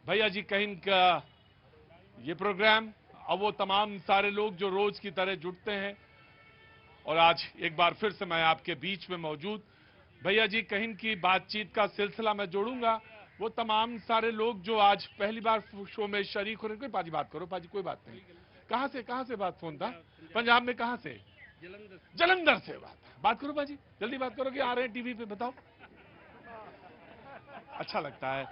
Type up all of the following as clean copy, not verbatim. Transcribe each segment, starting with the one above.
भैया जी कहीं का ये प्रोग्राम, अब वो तमाम सारे लोग जो रोज की तरह जुटते हैं, और आज एक बार फिर से मैं आपके बीच में मौजूद। भैया जी कहीं की बातचीत का सिलसिला मैं जोड़ूंगा वो तमाम सारे लोग जो आज पहली बार शो में शरीक हो रहे हैं। पाजी बात करो, पाजी कोई बात नहीं। कहां से बात फोन था? पंजाब में कहां से? जलंधर से बात करो पाजी, जल्दी बात करो कि आ रहे हैं टीवी पे, बताओ। अच्छा लगता है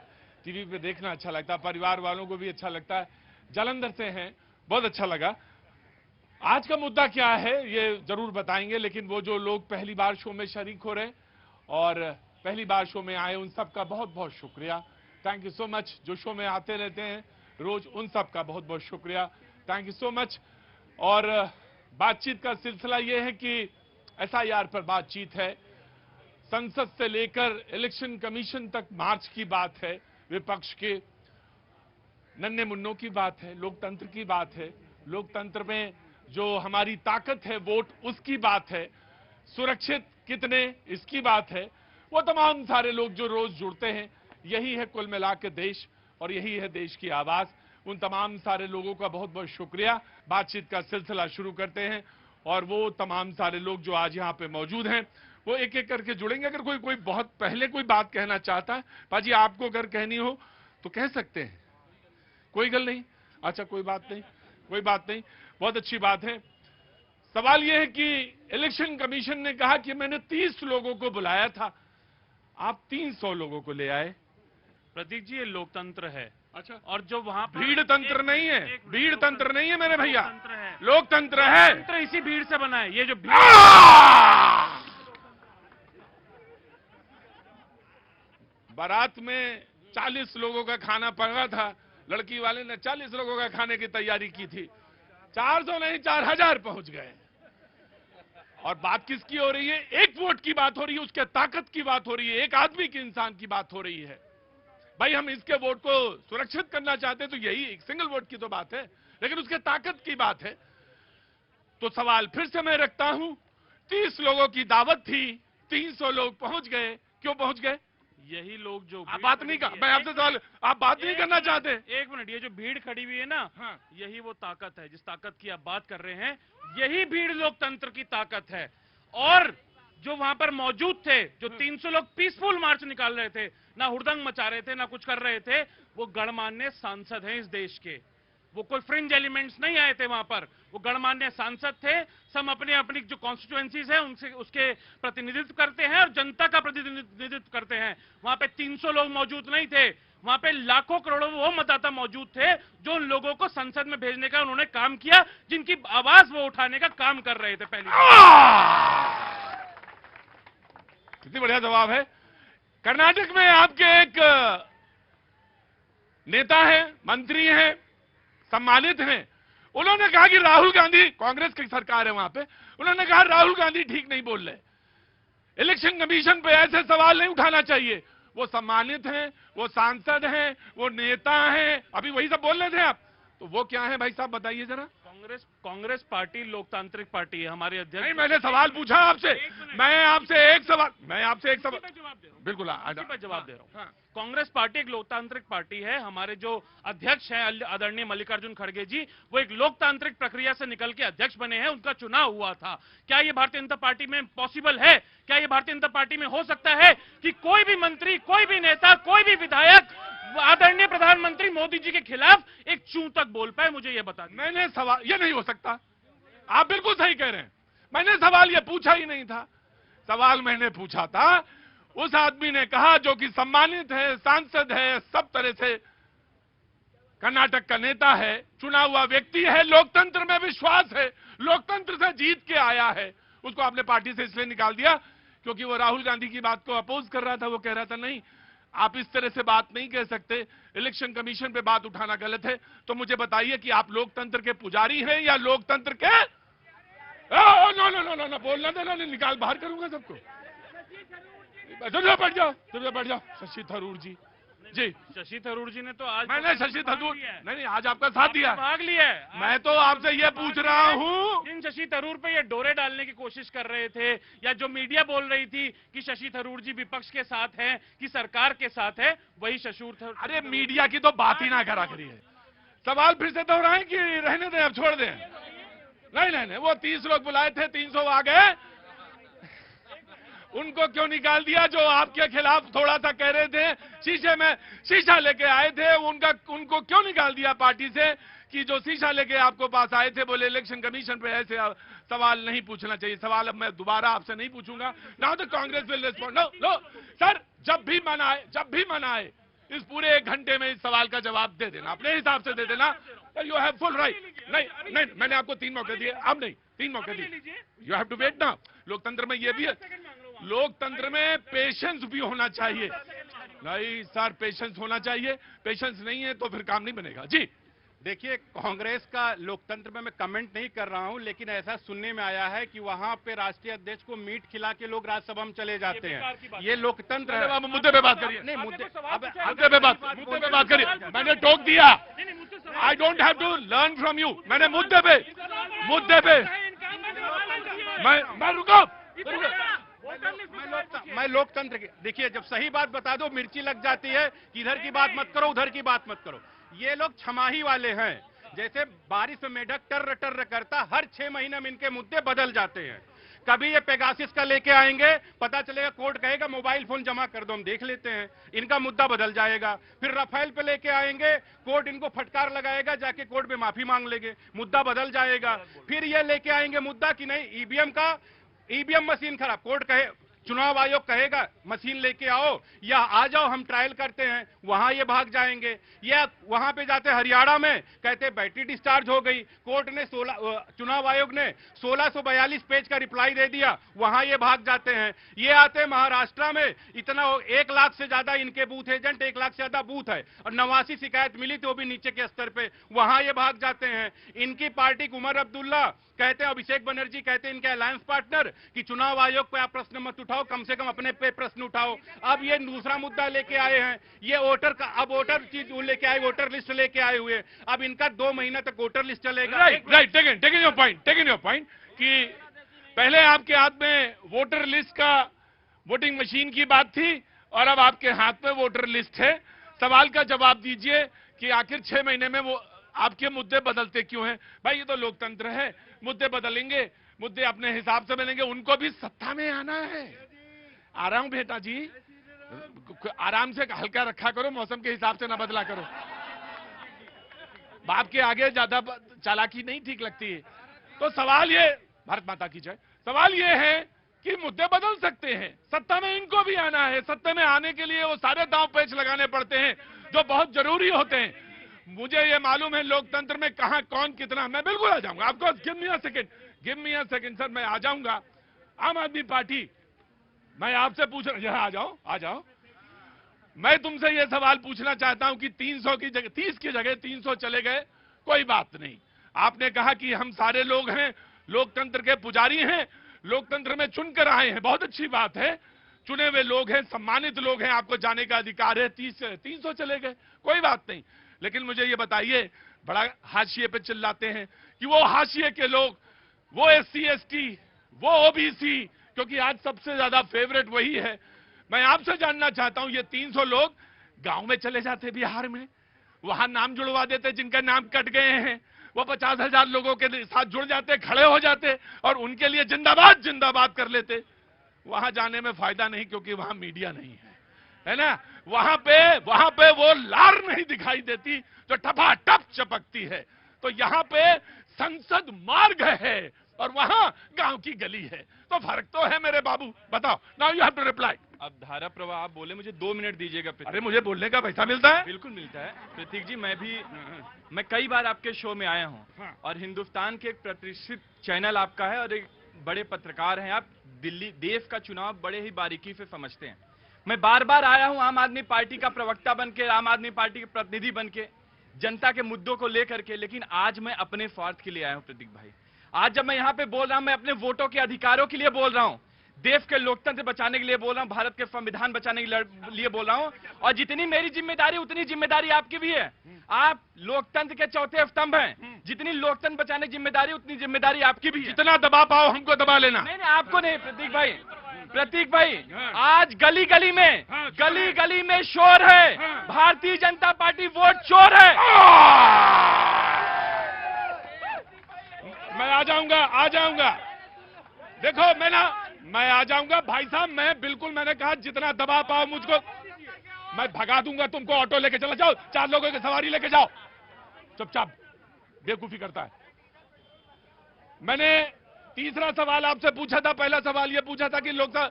टीवी पे देखना, अच्छा लगता है, परिवार वालों को भी अच्छा लगता है। जलंधर से हैं, बहुत अच्छा लगा। आज का मुद्दा क्या है ये जरूर बताएंगे, लेकिन वो जो लोग पहली बार शो में शरीक हो रहे हैं और पहली बार शो में आए, उन सब का बहुत बहुत शुक्रिया। Thank you so much. जो शो में आते रहते हैं रोज, उन सब का बहुत बहुत शुक्रिया, थैंक यू सो मच। और बातचीत का सिलसिला ये है कि एसआईआर पर बातचीत है, संसद से लेकर इलेक्शन कमीशन तक मार्च की बात है, विपक्ष के नन्हे मुन्नों की बात है, लोकतंत्र की बात है, लोकतंत्र में जो हमारी ताकत है वोट, उसकी बात है, सुरक्षित कितने इसकी बात है। वो तमाम सारे लोग जो रोज जुड़ते हैं, यही है कुल मिला के देश, और यही है देश की आवाज। उन तमाम सारे लोगों का बहुत बहुत शुक्रिया। बातचीत का सिलसिला शुरू करते हैं, और वो तमाम सारे लोग जो आज यहाँ पे मौजूद हैं वो एक एक करके जुड़ेंगे। अगर कोई बहुत पहले कोई बात कहना चाहता है, पाजी आपको अगर कहनी हो तो कह सकते हैं, कोई गल नहीं। अच्छा कोई बात नहीं, कोई बात नहीं, बहुत अच्छी बात है। सवाल यह है कि इलेक्शन कमीशन ने कहा कि मैंने 30 लोगों को बुलाया था, आप 300 लोगों को ले आए। प्रतीक जी, ये लोकतंत्र है। अच्छा, और जो वहां पर भीड़ तंत्र नहीं है, भीड़ तंत्र नहीं है मेरे भैया, लोकतंत्र है। लोकतंत्र है। तंत्र इसी भीड़ से बना है। ये जो भीड़ बारात में 40 लोगों का खाना पड़ा था, लड़की वाले ने 40 लोगों का खाने की तैयारी की थी, 400 नहीं 4000 पहुंच गए। और बात किसकी हो रही है? एक वोट की बात हो रही है, उसके ताकत की बात हो रही है, एक आदमी की, इंसान की बात हो रही है। भाई हम इसके वोट को सुरक्षित करना चाहते हैं तो यही एक सिंगल वोट की तो बात है, लेकिन उसके ताकत की बात है। तो सवाल फिर से मैं रखता हूं, 30 लोगों की दावत थी, 300 लोग पहुंच गए, क्यों पहुंच गए? यही लोग जो आप बात नहीं कर, मैं आपसे सवाल, आप बात नहीं करना चाहते? एक मिनट, ये जो भीड़ खड़ी हुई है ना, हाँ। यही वो ताकत है जिस ताकत की आप बात कर रहे हैं। यही भीड़ लोकतंत्र की ताकत है। और जो वहां पर मौजूद थे, जो 300 लोग पीसफुल मार्च निकाल रहे थे, ना हुड़दंग मचा रहे थे, ना कुछ कर रहे थे, वो गणमान्य सांसद हैं इस देश के। वो कोई फ्रिंज एलिमेंट्स नहीं आए थे वहां पर, वो गणमान्य सांसद थे। सब अपने अपनी जो कॉन्स्टिट्यूएंसीज है उनसे उसके प्रतिनिधित्व करते हैं और जनता का प्रतिनिधित्व करते हैं। वहां पे 300 लोग मौजूद नहीं थे, वहां पे लाखों करोड़ों वो मतदाता मौजूद थे जो उन लोगों को संसद में भेजने का उन्होंने काम किया, जिनकी आवाज वो उठाने का काम कर रहे थे। पहली कितनी बढ़िया जवाब है। कर्नाटक में आपके एक नेता हैं, मंत्री हैं, सम्मानित हैं, उन्होंने कहा कि राहुल गांधी, कांग्रेस की सरकार है वहां पे, उन्होंने कहा राहुल गांधी ठीक नहीं बोल रहे, इलेक्शन कमीशन पे ऐसे सवाल नहीं उठाना चाहिए। वो सम्मानित हैं, वो सांसद हैं, वो नेता हैं, अभी वही सब बोल रहे थे आप, तो वो क्या है भाई साहब बताइए जरा। कांग्रेस पार्टी लोकतांत्रिक पार्टी है। हमारे अध्यक्ष नहीं, मैंने सवाल पूछा आपसे, मैं आपसे एक सवाल बिल्कुल जवाब दे रहा हूं। कांग्रेस पार्टी एक लोकतांत्रिक पार्टी है। हमारे जो अध्यक्ष हैं आदरणीय मल्लिकार्जुन खड़गे जी, वो एक लोकतांत्रिक प्रक्रिया से निकल के अध्यक्ष बने हैं, उनका चुनाव हुआ था। क्या ये भारतीय जनता पार्टी में पॉसिबल है? क्या ये भारतीय जनता पार्टी में हो सकता है कि कोई भी मंत्री, कोई भी नेता, कोई भी विधायक आदरणीय प्रधानमंत्री मोदी जी के खिलाफ एक चूं तक बोल पाए? मुझे यह बता दें। मैंने सवाल, यह नहीं हो सकता, आप बिल्कुल सही कह रहे हैं। मैंने सवाल यह पूछा ही नहीं था। सवाल मैंने पूछा था, उस आदमी ने कहा जो कि सम्मानित है, सांसद है, सब तरह से कर्नाटक का नेता है, चुना हुआ व्यक्ति है, लोकतंत्र में विश्वास है, लोकतंत्र से जीत के आया है, उसको आपने पार्टी से इसलिए निकाल दिया क्योंकि वो राहुल गांधी की बात को अपोज कर रहा था। वो कह रहा था नहीं, आप इस तरह से बात नहीं कह सकते, इलेक्शन कमीशन पे बात उठाना गलत है। तो मुझे बताइए कि आप लोकतंत्र के पुजारी हैं या लोकतंत्र के? नो नो नो नो, बोलना देना नहीं, निकाल बाहर करूंगा सबको। बैठ जाओ, बैठ जाओ, शशि थरूर जी, जी शशि थरूर जी ने तो आज मैंने शशि थरूर नहीं आज आपका साथ दिया, भाग लिया है। मैं तो आपसे ये पूछ रहा हूँ। जिन शशि थरूर पे ये डोरे डालने की कोशिश कर रहे थे, या जो मीडिया बोल रही थी कि शशि थरूर जी विपक्ष के साथ हैं कि सरकार के साथ है, वही शशि थरूर। अरे मीडिया की तो बात ही ना करा करिए, सवाल फिर से दोहराएं कि रहने दें, अब छोड़ दें? नहीं नहीं नहीं, वो 30 लोग बुलाए थे, 300 आ गए, उनको क्यों निकाल दिया? जो आपके खिलाफ थोड़ा सा कह रहे थे, शीशे में शीशा लेके आए थे, उनको क्यों निकाल दिया पार्टी से? कि जो शीशा लेके आपको पास आए थे, बोले इलेक्शन कमीशन पे ऐसे सवाल नहीं पूछना चाहिए। सवाल अब मैं दोबारा आपसे नहीं पूछूंगा। Now the Congress will respond. No sir, जब भी मन आए इस पूरे 1 घंटे में इस सवाल का जवाब दे देना, अपने हिसाब से दे देना। You have full right. नहीं, मैंने आपको 3 मौके दिए, अब नहीं, 3 मौके दिए। यू हैव टू वेट ना। लोकतंत्र में ये भी है, लोकतंत्र में पेशेंस भी होना चाहिए। नहीं सर, पेशेंस होना चाहिए, पेशेंस नहीं है तो फिर काम नहीं बनेगा। जी देखिए, कांग्रेस का लोकतंत्र में मैं कमेंट नहीं कर रहा हूं, लेकिन ऐसा सुनने में आया है कि वहां पे राष्ट्रीय अध्यक्ष को मीट खिला के लोग राज्यसभा में चले जाते हैं। ये लोकतंत्र है। अब मुद्दे पे बात करिए। नहीं, मुद्दे पे बात करिए। मैंने टोक दिया। I don't have to learn from you. मैंने मुद्दे पे मैं रुको। मैं लोकतंत्र की, देखिए, जब सही बात बता दो मिर्ची लग जाती है कि इधर की बात मत करो, उधर की बात मत करो। ये लोग छमाही वाले हैं, जैसे बारिश में मेढक टर्र टर्र करता, हर 6 महीने में इनके मुद्दे बदल जाते हैं। कभी ये पेगासिस का लेके आएंगे, पता चलेगा कोर्ट कहेगा मोबाइल फोन जमा कर दो, हम देख लेते हैं, इनका मुद्दा बदल जाएगा। फिर राफेल पे लेके आएंगे, कोर्ट इनको फटकार लगाएगा, जाके कोर्ट में माफी मांग लेंगे, मुद्दा बदल जाएगा। फिर ये लेके आएंगे मुद्दा कि नहीं ईवीएम मशीन खराब, कोर्ट कहे, चुनाव आयोग कहेगा मशीन लेके आओ या आ जाओ, हम ट्रायल करते हैं, वहां ये भाग जाएंगे। या वहां पे जाते हरियाणा में, कहते बैटरी डिस्चार्ज हो गई, कोर्ट ने चुनाव आयोग ने 1642 पेज का रिप्लाई दे दिया, वहां ये भाग जाते हैं। ये आते हैं महाराष्ट्र में, इतना 1 लाख से ज्यादा इनके बूथ एजेंट, 1 लाख से ज्यादा बूथ है और 89 शिकायत मिली थी, वो भी नीचे के स्तर पे, वहां ये भाग जाते हैं। इनकी पार्टी उमर अब्दुल्ला कहते हैं, अभिषेक बनर्जी कहते हैं, इनके अलायंस पार्टनर, कि चुनाव आयोग पे आप प्रश्न मत उठाओ, कम से कम अपने पे प्रश्न उठाओ। अब ये दूसरा मुद्दा लेके आए हैं, ये वोटर चीज लेके आए, वोटर लिस्ट लेके आए हुए। अब इनका 2 महीना तक वोटर लिस्ट चलेगा। राइट, टेकिंग योर पॉइंट कि पहले आपके हाथ में वोटर लिस्ट का वोटिंग मशीन की बात थी और अब आपके हाथ में वोटर लिस्ट है। सवाल का जवाब दीजिए कि आखिर 6 महीने में वो आपके मुद्दे बदलते क्यों हैं? भाई, ये तो लोकतंत्र है, मुद्दे बदलेंगे, मुद्दे अपने हिसाब से बनेंगे, उनको भी सत्ता में आना है। आराम बेटा जी, आराम से हल्का रखा करो, मौसम के हिसाब से ना बदला करो। बाप के आगे ज्यादा चालाकी नहीं ठीक लगती है। तो सवाल ये, भारत माता की जय, सवाल ये है कि मुद्दे बदल सकते हैं, सत्ता में इनको भी आना है। सत्ता में आने के लिए वो सारे दांव पेच लगाने पड़ते हैं जो बहुत जरूरी होते हैं। मुझे ये मालूम है लोकतंत्र में कहां कौन कितना, मैं बिल्कुल आ जाऊंगा। आपको give me a second sir, मैं आ जाऊंगा। आम आदमी पार्टी, मैं आपसे पूछ रहा, यहां आ जाओ। मैं तुमसे ये सवाल पूछना चाहता हूं कि 300 की जगह 30 की जगह 300 चले गए, कोई बात नहीं। आपने कहा कि हम सारे लोग हैं, लोकतंत्र के पुजारी हैं, लोकतंत्र में चुनकर आए हैं, बहुत अच्छी बात है। चुने हुए लोग हैं, सम्मानित लोग हैं, आपको जाने का अधिकार है। 300 चले गए, कोई बात नहीं। लेकिन मुझे ये बताइए, बड़ा हाशिए पे चिल्लाते हैं कि वो हाशिए के लोग, वो SC ST, वो OBC, क्योंकि आज सबसे ज्यादा फेवरेट वही है। मैं आपसे जानना चाहता हूं, ये 300 लोग गांव में चले जाते, बिहार में, वहां नाम जुड़वा देते जिनका नाम कट गए हैं, वो 50,000 लोगों के साथ जुड़ जाते, खड़े हो जाते और उनके लिए जिंदाबाद जिंदाबाद कर लेते। वहां जाने में फायदा नहीं, क्योंकि वहां मीडिया नहीं है ना। वहां पे वो लार नहीं दिखाई देती जो ठपाठप चपकती है। तो यहां पे संसद मार्ग है और वहां गांव की गली है, तो फर्क तो है मेरे बाबू। बताओ, now you have to reply. अब धारा प्रवाह आप बोले, मुझे 2 मिनट दीजिएगा। अरे मुझे बोलने का पैसा मिलता है? बिल्कुल मिलता है प्रतीक जी। मैं कई बार आपके शो में आया हूं और हिंदुस्तान के एक प्रतिष्ठित चैनल आपका है और एक बड़े पत्रकार हैं आप। दिल्ली देश का चुनाव बड़े ही बारीकी से समझते हैं। मैं बार बार आया हूं आम आदमी पार्टी का प्रवक्ता बनके, आम आदमी पार्टी के प्रतिनिधि बनके, जनता के मुद्दों को लेकर के, लेकिन आज मैं अपने स्वार्थ के लिए आया हूं प्रतीक भाई। आज जब मैं यहां पे बोल रहा हूं, मैं अपने वोटों के अधिकारों के लिए बोल रहा हूं। देश के लोकतंत्र बचाने के लिए बोल रहा हूँ, भारत के संविधान बचाने के लिए बोल रहा हूँ। और जितनी मेरी जिम्मेदारी उतनी जिम्मेदारी आपकी भी है। आप लोकतंत्र के चौथे स्तंभ हैं। जितनी लोकतंत्र बचाने की जिम्मेदारी उतनी जिम्मेदारी आपकी भी है। जितना दबा पाओ हमको दबा लेना। नहीं नहीं, आपको नहीं प्रतीक भाई, आज गली गली में शोर है, भारतीय जनता पार्टी वोट चोर है। मैं आ जाऊंगा। देखो मैं आ जाऊंगा भाई साहब। मैंने कहा जितना दबा पाओ मुझको, मैं भगा दूंगा तुमको। ऑटो लेके चला जाओ, 4 लोगों की सवारी लेके जाओ। चुपचाप बेवकूफी करता है। मैंने तीसरा सवाल आपसे पूछा था। पहला सवाल यह पूछा था कि लोकसभा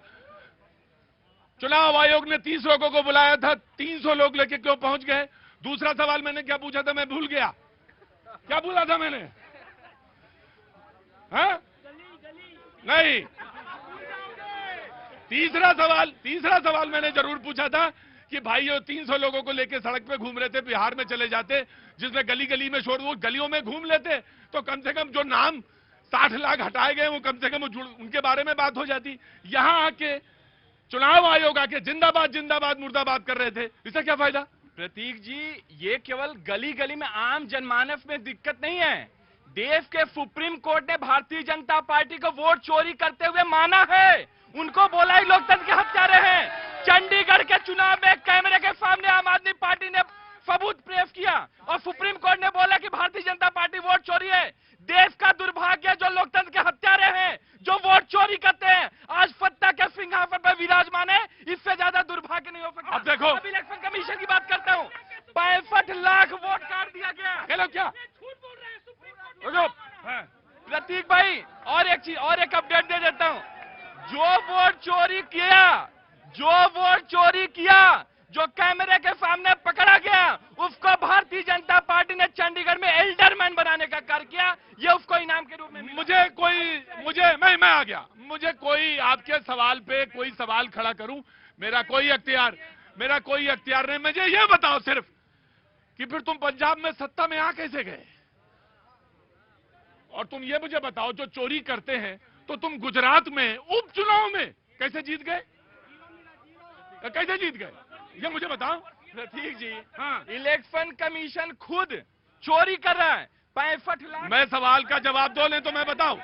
चुनाव आयोग ने 30 लोगों को बुलाया था, 300 लोग लेके क्यों पहुंच गए। दूसरा सवाल मैंने क्या पूछा था, मैं भूल गया। क्या बोला था मैंने? हाँ? नहीं, तीसरा सवाल मैंने जरूर पूछा था कि भाई ये 300 लोगों को लेके सड़क पे घूम रहे थे, बिहार में चले जाते, जिसमें गली में शोर, वो गलियों में घूम लेते तो कम से कम जो नाम 60 लाख हटाए गए वो कम से कम उनके बारे में बात हो जाती। यहां आके चुनाव आयोग आके जिंदाबाद मुर्दाबाद कर रहे थे, इससे क्या फायदा? प्रतीक जी, ये केवल गली में आम जनमानस में दिक्कत नहीं है। देश के सुप्रीम कोर्ट ने भारतीय जनता पार्टी को वोट चोरी करते हुए माना है। उनको बोला ही लोकतंत्र के हत्यारे हैं। चंडीगढ़ के चुनाव में कैमरे के सामने आम आदमी पार्टी ने सबूत पेश किया और सुप्रीम कोर्ट ने बोला कि भारतीय जनता पार्टी वोट चोरी है। देश का दुर्भाग्य जो लोकतंत्र के हत्यारे हैं, जो वोट चोरी करते हैं, आज सत्ता के सिंहासन पर विराजमान है। इससे ज्यादा दुर्भाग्य नहीं हो सकता। अब देखो, अब इलेक्शन कमीशन की बात करता हूँ। 65 लाख वोट काट दिया गया। हेलो, क्या प्रतीक भाई, और एक अपडेट दे देता हूँ। जो वोट चोरी किया, जो कैमरे के सामने पकड़ा गया, उसको भारतीय जनता पार्टी ने चंडीगढ़ में एल्डरमैन बनाने का कार्य किया। ये उसको इनाम के रूप में मैं आ गया। मुझे कोई आपके सवाल पे कोई सवाल खड़ा करूं, मेरा कोई अख्तियार नहीं। मुझे ये बताओ सिर्फ कि फिर तुम पंजाब में सत्ता में आ कैसे गए? और तुम ये मुझे बताओ, जो चोरी करते हैं तो तुम गुजरात में उपचुनाव में कैसे जीत गए? ये मुझे बताओ। प्रतीक जी, हाँ, इलेक्शन कमीशन खुद चोरी कर रहा है। 65 लाख। मैं सवाल का जवाब दो, नहीं तो मैं बताऊं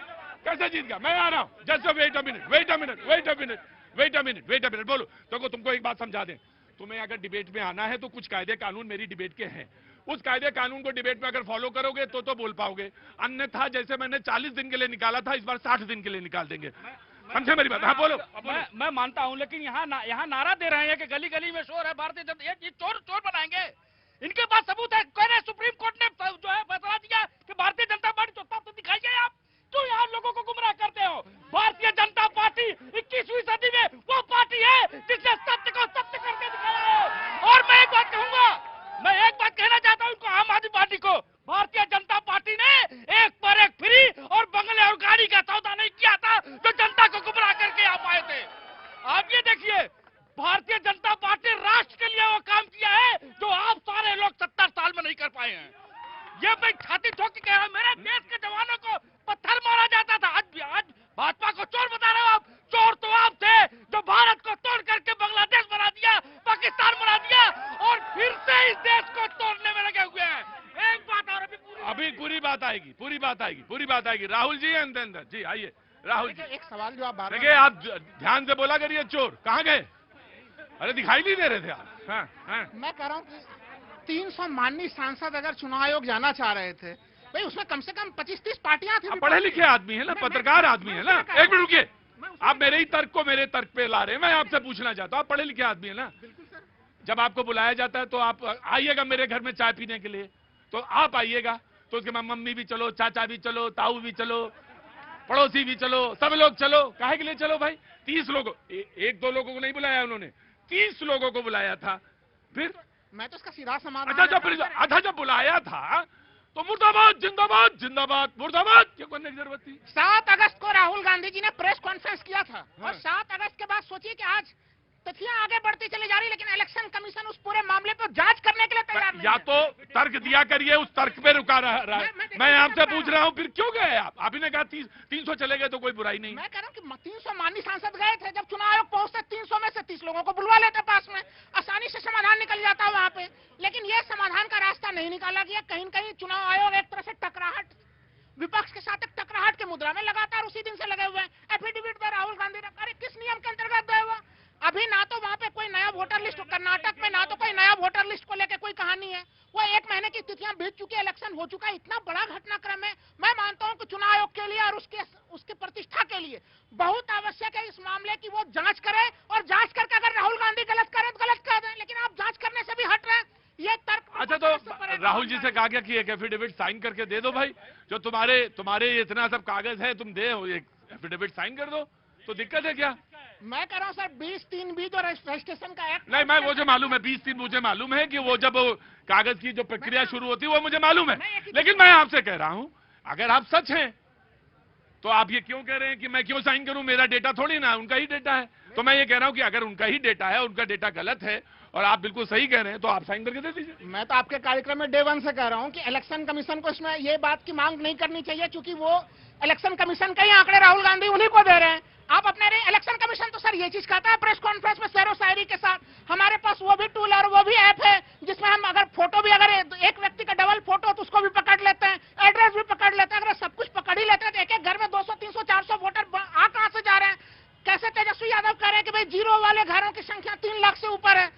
कैसे जीत गया। मैं आ रहा हूं। Just wait a minute. बोलो। तो तुमको एक बात समझा दें, तुम्हें अगर डिबेट में आना है तो कुछ कायदे कानून मेरी डिबेट के हैं। उस कायदे कानून को डिबेट में अगर फॉलो करोगे तो बोल पाओगे, अन्यथा जैसे मैंने 40 दिन के लिए निकाला था, इस बार 60 दिन के लिए निकाल देंगे। समझे मेरी बात? हाँ, बोलो। मैं मानता हूं, लेकिन यहाँ नारा दे रहे हैं कि गली गली में शोर है, भारतीय जनता, ये चोर बनाएंगे। इनके पास सबूत है। कह रहे सुप्रीम कोर्ट ने जो है फैसला दिया कि भारतीय जनता पार्टी चोर, तो दिखाइए आप। क्यों यहाँ लोगों को गुमराह करते हो? भारतीय जनता पार्टी 21वीं सदी में वो पार्टी है जिसने सत्य को सत्य करके दिखाया है। और मैं एक बात कहना चाहता हूँ आम आदमी पार्टी को, भारतीय जनता पार्टी ने एक पर एक फ्री और बंगले और गाड़ी का सौदा नहीं किया था जो जनता को गुमराह करके आप आए थे। आप ये देखिए, भारतीय जनता पार्टी राष्ट्र के लिए वो काम किया है जो आप सारे लोग 70 साल में नहीं कर पाए हैं। ये मैं छाती ठोक के कह रहा हूं, मेरे देश के जवानों को पत्थर मारा जाता था। आज भाजपा को चोर बता रहे हो आप। चोर तो आप थे जो भारत को तोड़ करके बांग्लादेश बना दिया, पाकिस्तान बना दिया और फिर से इस देश को तोड़ने में लगे हुए हैं। एक बात और अभी पूरी बात आएगी। राहुल जी अंदर जी आइए। राहुल जी, एक सवाल जो आप देखिए, आप ध्यान से बोला करिए। चोर कहाँ गए? अरे दिखाई नहीं दे रहे थे आप। हाँ। मैं कह रहा हूँ कि 300 माननीय सांसद अगर चुनाव आयोग जाना चाह रहे थे, भाई उसमें कम से कम 25-30 पार्टियां थी। आप पढ़े लिखे आदमी है ना, पत्रकार आदमी है ना। एक मिनट रुकिए, आप मेरे तर्क पे ला रहे हैं। मैं आपसे पूछना चाहता हूँ, आप पढ़े लिखे आदमी है ना। जब आपको बुलाया जाता है तो आप आइएगा मेरे घर में चाय पीने के लिए, तो आप आइएगा, तो उसके बाद मम्मी भी चलो, चाचा भी चलो, ताऊ भी चलो, पड़ोसी भी चलो, सब लोग चलो। काहे के लिए चलो भाई? 30 लोगों, 1-2 लोगों को नहीं बुलाया उन्होंने, 30 लोगों को बुलाया था। फिर मैं तो इसका सीधा समाधान, जब बुलाया था तो मुर्दाबाद मुर्दाबाद क्यों करने की जरूरत थी? 7 अगस्त को राहुल गांधी जी ने प्रेस कॉन्फ्रेंस किया था। और 7 अगस्त के बाद सोचिए कि आज तिथियां आगे बढ़ती चली जा रही, लेकिन इलेक्शन कमीशन उस पूरे मामले पर जांच करने के लिए तैयार नहीं है। या तो तर्क दिया करिए, उस तर्क पे रुका रहा है। मैं आपसे पूछ रहा हूँ फिर क्यों गए आप ही ने कहा 300 चले गए तो कोई बुराई नहीं। मैं कह रहा हूँ कि 300 माननीय सांसद गए थे, जब चुनाव आयोग पहुंचते 300 में से 30 लोगों को बुलवा लेते पास में, आसानी से समाधान निकल जाता है वहां पे। लेकिन ये समाधान का रास्ता नहीं निकाला गया। कहीं न कहीं चुनाव आयोग एक तरह से टकराहट, विपक्ष के साथ एक टकराहट के मुद्रा में लगातार उसी दिन से लगे हुए हैं। एफिडेविट पे राहुल गांधी ने, अरे किस नियम के अंतर्गत गए हुआ? अभी ना तो वहां पे कोई नया वोटर लिस्ट, कर्नाटक में ना तो कोई नया वोटर लिस्ट को लेकर कोई कहानी है। वो 1 महीने की तिथियां बीत चुकी है, इलेक्शन हो चुका है, इतना बड़ा घटनाक्रम है। मैं मानता हूं कि चुनाव आयोग के लिए और उसके प्रतिष्ठा के लिए बहुत आवश्यक है इस मामले की वो जांच करे, और जांच करके अगर राहुल गांधी गलत करे तो गलत कह दें, लेकिन आप जांच करने से भी हट रहे हैं। ये तर्क अच्छा, तो राहुल जी से कहा गया कि एक एफिडेविट साइन करके दे दो भाई, जो तुम्हारे इतना सब कागज है, तुम दे एक एफिडेविट साइन कर दो, तो दिक्कत है क्या? मैं कह रहा हूँ सर 20-3 जो रजिस्ट्रेशन का एक्ट, नहीं, मैं मुझे मालूम है 20-3 मुझे मालूम है कि वो जब कागज की जो प्रक्रिया शुरू होती है वो मुझे मालूम है। लेकिन मैं आपसे कह रहा हूं, अगर आप सच हैं तो आप ये क्यों कह रहे हैं कि मैं क्यों साइन करूं? मेरा डेटा थोड़ी ना, उनका ही डेटा है। तो मैं ये कह रहा हूं कि अगर उनका ही डेटा है, उनका डेटा गलत है और आप बिल्कुल सही कह रहे हैं, तो आप साइन करके दे दीजिए। मैं तो आपके कार्यक्रम में डे 1 से कह रहा हूं कि इलेक्शन कमीशन को इसमें ये बात की मांग नहीं करनी चाहिए, क्योंकि वो इलेक्शन कमीशन के ही आंकड़े राहुल गांधी उन्हीं को दे रहे हैं। आप अपने इलेक्शन कमीशन तो सर ये चीज कहता है प्रेस कॉन्फ्रेंस में शेरो शायरी के साथ, हमारे पास वो भी टूल और वो भी ऐप है जिसमें हम अगर फोटो भी, अगर एक व्यक्ति का डबल फोटो तो उसको भी पकड़ लेते हैं, एड्रेस भी पकड़ लेते हैं। अगर सब कुछ पकड़ ही लेते हैं तो एक घर में 200, 300, 400 वोटर आ कहां से जा रहे हैं? कैसे तेजस्वी यादव कह रहे हैं कि भाई 0 वाले घरों की संख्या 3 लाख से ऊपर है?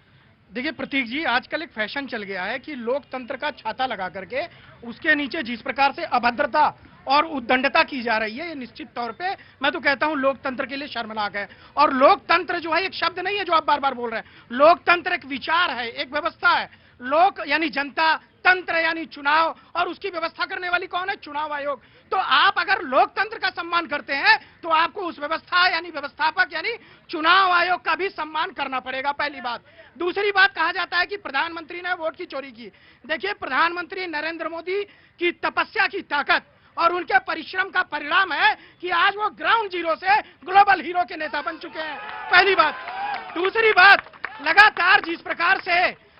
देखिए प्रतीक जी, आजकल एक फैशन चल गया है कि लोकतंत्र का छाता लगा करके उसके नीचे जिस प्रकार से अभद्रता और उद्दंडता की जा रही है, ये निश्चित तौर पे मैं तो कहता हूं लोकतंत्र के लिए शर्मनाक है। और लोकतंत्र जो है एक शब्द नहीं है जो आप बार बार बोल रहे हैं, लोकतंत्र एक विचार है, एक व्यवस्था है। लोक यानी जनता, तंत्र यानी चुनाव, और उसकी व्यवस्था करने वाली कौन है? चुनाव आयोग। तो आप अगर लोकतंत्र का सम्मान करते हैं तो आपको उस व्यवस्था यानी व्यवस्थापक यानी चुनाव आयोग का भी सम्मान करना पड़ेगा, पहली बात। दूसरी बात, कहा जाता है कि प्रधानमंत्री ने वोट की चोरी की। देखिए, प्रधानमंत्री नरेंद्र मोदी की तपस्या की ताकत और उनके परिश्रम का परिणाम है कि आज वो ग्राउंड जीरो से ग्लोबल हीरो के नेता बन चुके हैं, पहली बात। दूसरी बात, लगातार जिस प्रकार से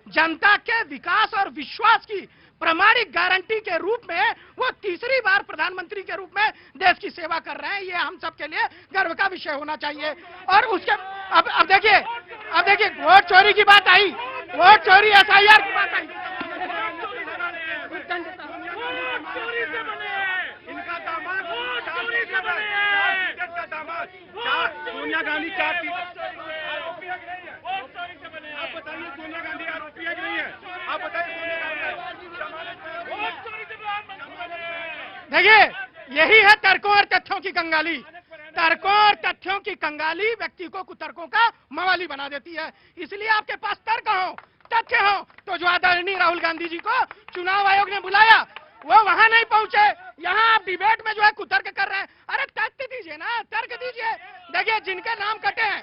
जनता के विकास और विश्वास की प्रामाणिक गारंटी के रूप में वो तीसरी बार प्रधानमंत्री के रूप में देश की सेवा कर रहे हैं, ये हम सब के लिए गर्व का विषय होना चाहिए। और उसके अब देखिए वोट चोरी की बात आई, वोट चोरी SIR की बात आई। सोनिया गांधी 4 आप बताइए, सोनिया गांधी आरोपी है कि नहीं है? आप बताइए देखिए, यही है तर्कों और तथ्यों की कंगाली। तर्कों और तथ्यों की कंगाली व्यक्ति को कुतर्कों का मवाली बना देती है। इसलिए आपके पास तर्क हो, तथ्य हो, तो जो आदरणीय राहुल गांधी जी को चुनाव आयोग ने बुलाया वो वहां नहीं पहुंचे, यहाँ आप डिबेट में जो है कुतर्क कर रहे हैं। अरे तथ्य दीजिए ना, तर्क दीजिए। देखिए, जिनके नाम कटे हैं,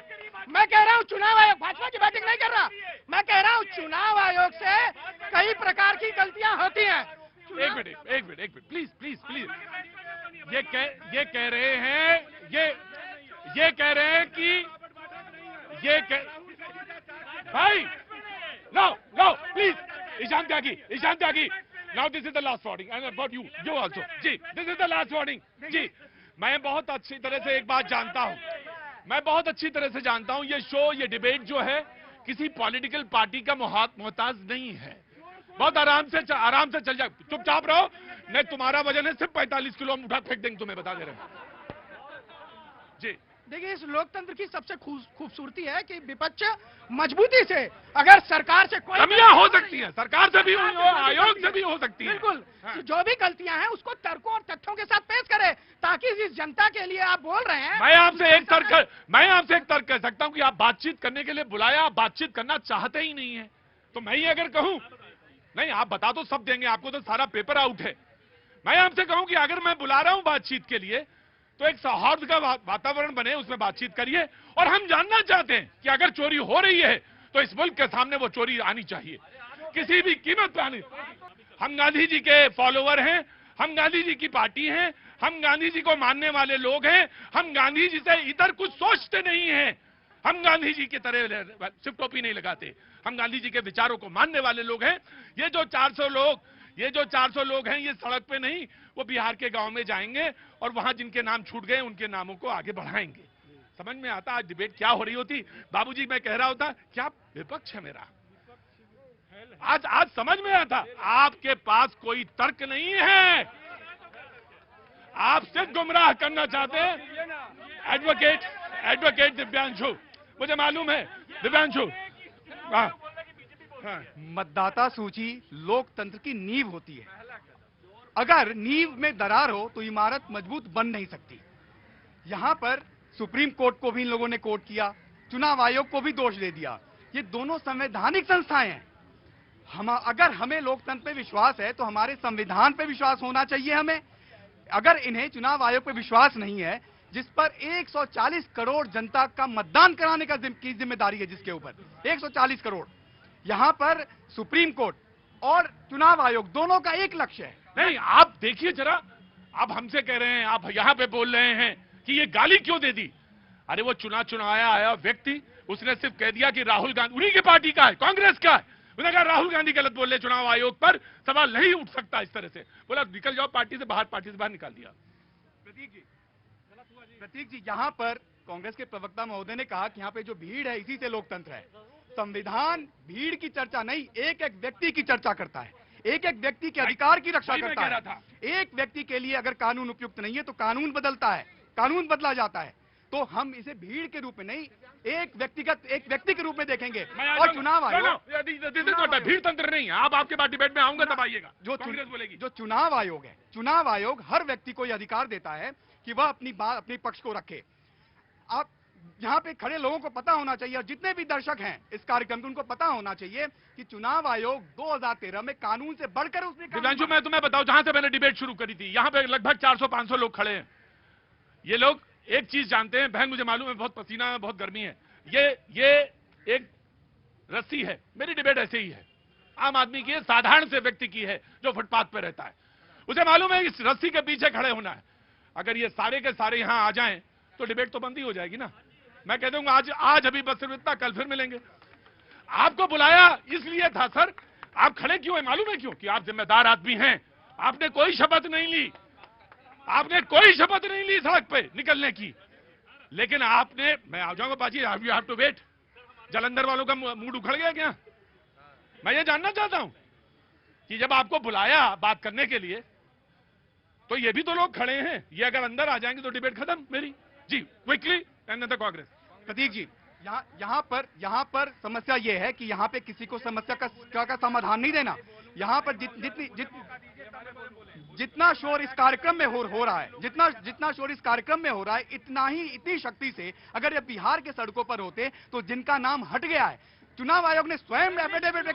मैं कह रहा हूँ चुनाव आयोग भाजपा की बैटिंग नहीं कर रहा, मैं कह रहा हूँ चुनाव आयोग से कई प्रकार की गलतियां होती हैं। एक मिनट प्लीज। ये कह रहे हैं कि भाई no please, Ishaan Tyagi now this is the last warning and about you also जी, this is the last warning जी। मैं बहुत अच्छी तरह से एक बात जानता हूं, ये शो, ये डिबेट जो है किसी पॉलिटिकल पार्टी का मोहताज नहीं है। बहुत आराम से चल जाए, चुपचाप रहो, नहीं तुम्हारा वजन है सिर्फ 45 किलो, हम उठा फेंक देंगे तुम्हें, बता दे रहे हैं जी। देखिए, इस लोकतंत्र की सबसे खूबसूरती है कि विपक्ष मजबूती से, अगर सरकार से कोई कमियां हो सकती हैं, सरकार से भी हो, आयोग से भी हो सकती है, बिल्कुल, जो भी गलतियां हैं उसको तर्कों और तथ्यों के साथ पेश करे, ताकि इस जनता के लिए आप बोल रहे हैं। मैं आपसे एक तर्क कह सकता हूं कि आप बातचीत करने के लिए बुलाया, आप बातचीत करना चाहते ही नहीं है, तो मैं ही अगर कहूं नहीं आप बता दो सब देंगे आपको, तो सारा पेपर आउट है। मैं आपसे कहूं कि अगर मैं बुला रहा हूं बातचीत के लिए तो एक सौहार्द का वातावरण बने, उसमें बातचीत करिए। और हम जानना चाहते हैं कि अगर चोरी हो रही है तो इस मुल्क के सामने वो चोरी आनी चाहिए, किसी भी कीमत पर आनी। हम गांधी जी के फॉलोवर हैं, हम गांधी जी की पार्टी हैं, हम गांधी जी को मानने वाले लोग हैं, हम गांधी जी से इधर कुछ सोचते नहीं हैं, हम गांधी जी की तरह सिर्फ टोपी नहीं लगाते, हम गांधी जी के विचारों को मानने वाले लोग हैं। ये जो 400 लोग हैं, ये सड़क पे नहीं, वो बिहार के गांव में जाएंगे और वहां जिनके नाम छूट गए उनके नामों को आगे बढ़ाएंगे। समझ में आता आज डिबेट क्या हो रही होती। बाबूजी मैं कह रहा होता क्या विपक्ष है मेरा, आज समझ में आता। आपके पास कोई तर्क नहीं है, आप सिर्फ गुमराह करना चाहते हैं। एडवोकेट दिव्यांशु, मुझे मालूम है दिव्यांशु। मतदाता सूची लोकतंत्र की नींव होती है। अगर नींव में दरार हो तो इमारत मजबूत बन नहीं सकती। यहां पर सुप्रीम कोर्ट को भी इन लोगों ने कोर्ट किया, चुनाव आयोग को भी दोष दे दिया। ये दोनों संवैधानिक संस्थाएं हैं। अगर हमें लोकतंत्र पे विश्वास है तो हमारे संविधान पे विश्वास होना चाहिए हमें। अगर इन्हें चुनाव आयोग पे विश्वास नहीं है, जिस पर 140 करोड़ जनता का मतदान कराने की जिम्मेदारी है, जिसके ऊपर 140 करोड़, यहां पर सुप्रीम कोर्ट और चुनाव आयोग दोनों का एक लक्ष्य है। नहीं, आप देखिए जरा, आप हमसे कह रहे हैं, आप यहां पे बोल रहे हैं कि ये गाली क्यों दे दी। अरे वो चुनाया व्यक्ति, उसने सिर्फ कह दिया कि राहुल गांधी उन्हीं की पार्टी का है, कांग्रेस का है। उन्होंने कहा राहुल गांधी गलत बोल रहे, चुनाव आयोग पर सवाल नहीं उठ सकता। इस तरह से बोला निकल जाओ पार्टी से बाहर निकाल दिया। प्रतीक जी, यहां पर कांग्रेस के प्रवक्ता महोदय ने कहा कि यहां पे जो भीड़ है इसी से लोकतंत्र है। संविधान भीड़ की चर्चा नहीं, एक एक व्यक्ति की चर्चा करता है, एक एक व्यक्ति के अधिकार की रक्षा करता है। एक व्यक्ति के लिए अगर कानून उपयुक्त नहीं है तो कानून बदलता है, कानून बदला जाता है। तो हम इसे भीड़ के रूप में नहीं, एक व्यक्ति के रूप में देखेंगे। और चुनाव आयोग भीड़ तंत्र नहीं है। आपके बाद डिबेट में आऊंगा तब आइएगा। जो चुनाव आयोग है, चुनाव आयोग हर व्यक्ति को यह अधिकार देता है कि वह अपनी पक्ष को रखे। आप यहाँ पे खड़े लोगों को पता होना चाहिए, और जितने भी दर्शक हैं इस कार्यक्रम के, उनको पता होना चाहिए कि चुनाव आयोग 2013 में कानून से बढ़कर उसने। दिव्यांशु मैं तुम्हें बताऊं, जहां से मैंने डिबेट शुरू करी थी, यहां पे लगभग 400-500 लोग खड़े हैं। ये लोग एक चीज जानते हैं, बहन मुझे मालूम है बहुत पसीना है, बहुत गर्मी है। ये एक रस्सी है, मेरी डिबेट ऐसे ही है, आम आदमी की है, साधारण से व्यक्ति की है जो फुटपाथ पे रहता है। उसे मालूम है इस रस्सी के पीछे खड़े होना है। अगर ये सारे के सारे यहां आ जाएं तो डिबेट तो बंद ही हो जाएगी ना। मैं कह दूंगा आज अभी बस सिर्फ इतना, कल फिर मिलेंगे। आपको बुलाया इसलिए था सर, आप खड़े क्यों है मालूम है क्यों? कि आप जिम्मेदार आदमी हैं, आपने कोई शपथ नहीं ली, आपने कोई शपथ नहीं ली सड़क पे निकलने की। लेकिन आपने, मैं आ जाऊंगा बाजी, you have to wait. Jalandhar वालों का मूड उखड़ गया क्या? मैं ये जानना चाहता हूं कि जब आपको बुलाया बात करने के लिए तो ये भी तो लोग खड़े हैं। ये अगर अंदर आ जाएंगे तो डिबेट खत्म मेरी। जी क्विकली एंड द कांग्रेस। प्रतीक जी, यहाँ पर समस्या ये है कि यहाँ पे किसी को समस्या का समाधान नहीं देना। यहाँ पर जितना शोर इस कार्यक्रम में हो रहा है, जितना शोर इस कार्यक्रम में हो रहा है, इतनी शक्ति से अगर ये बिहार के सड़कों पर होते तो जिनका नाम हट गया है, चुनाव आयोग ने स्वयं एफिडेविट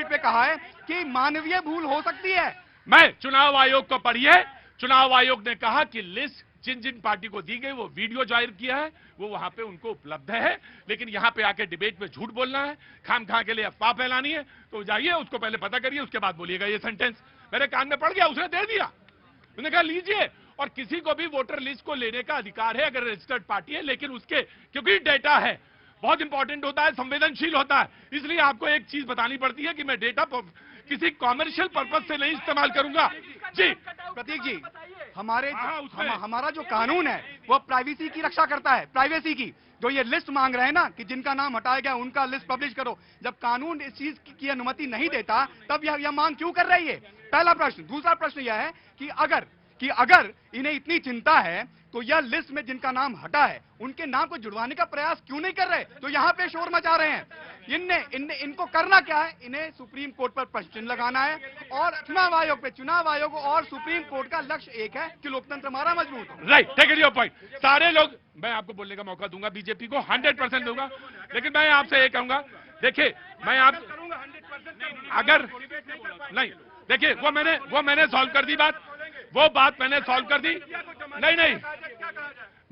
पे कहा है कि मानवीय भूल हो सकती है। मैं चुनाव आयोग को पढ़िए, चुनाव आयोग ने कहा कि लिस्ट जिन पार्टी को दी गई वो वीडियो जाहिर किया है, वो वहां पे उनको उपलब्ध है। लेकिन यहां पे आके डिबेट में झूठ बोलना है, खाम के लिए अफवाह फैलानी है, तो जाइए उसको पहले पता करिए, उसके बाद बोलिएगा। ये सेंटेंस मेरे कान में पड़ गया, उसने दे दिया, उसने कहा लीजिए। और किसी को भी वोटर लिस्ट को लेने का अधिकार है अगर रजिस्टर्ड पार्टी है, लेकिन उसके क्योंकि डेटा है बहुत इंपॉर्टेंट होता है, संवेदनशील होता है, इसलिए आपको एक चीज बतानी पड़ती है कि मैं डेटा किसी कॉमर्शियल पर्पज से नहीं इस्तेमाल करूंगा। जी प्रतीक जी, हमारा जो कानून है वो प्राइवेसी की रक्षा करता है। प्राइवेसी की जो ये लिस्ट मांग रहे हैं ना कि जिनका नाम हटाया गया उनका लिस्ट पब्लिश करो, जब कानून इस चीज की अनुमति नहीं देता तब यह मांग क्यों कर रही है? पहला प्रश्न। दूसरा प्रश्न यह है कि अगर इन्हें इतनी चिंता है तो यह लिस्ट में जिनका नाम हटा है उनके नाम को जुड़वाने का प्रयास क्यों नहीं कर रहे? तो यहाँ पे शोर मचा रहे हैं। इनको करना क्या है? इन्हें सुप्रीम कोर्ट पर प्रश्न लगाना है और चुनाव आयोग और सुप्रीम कोर्ट का लक्ष्य एक है कि लोकतंत्र हमारा मजबूत हो। Right, take it your point. सारे लोग, मैं आपको बोलने का मौका दूंगा, बीजेपी को 100% दूंगा, लेकिन मैं आपसे ये कहूंगा, देखिए मैं आप अगर नहीं, देखिए वो मैंने सॉल्व कर दी बात, वो बात मैंने सॉल्व कर दी। नहीं,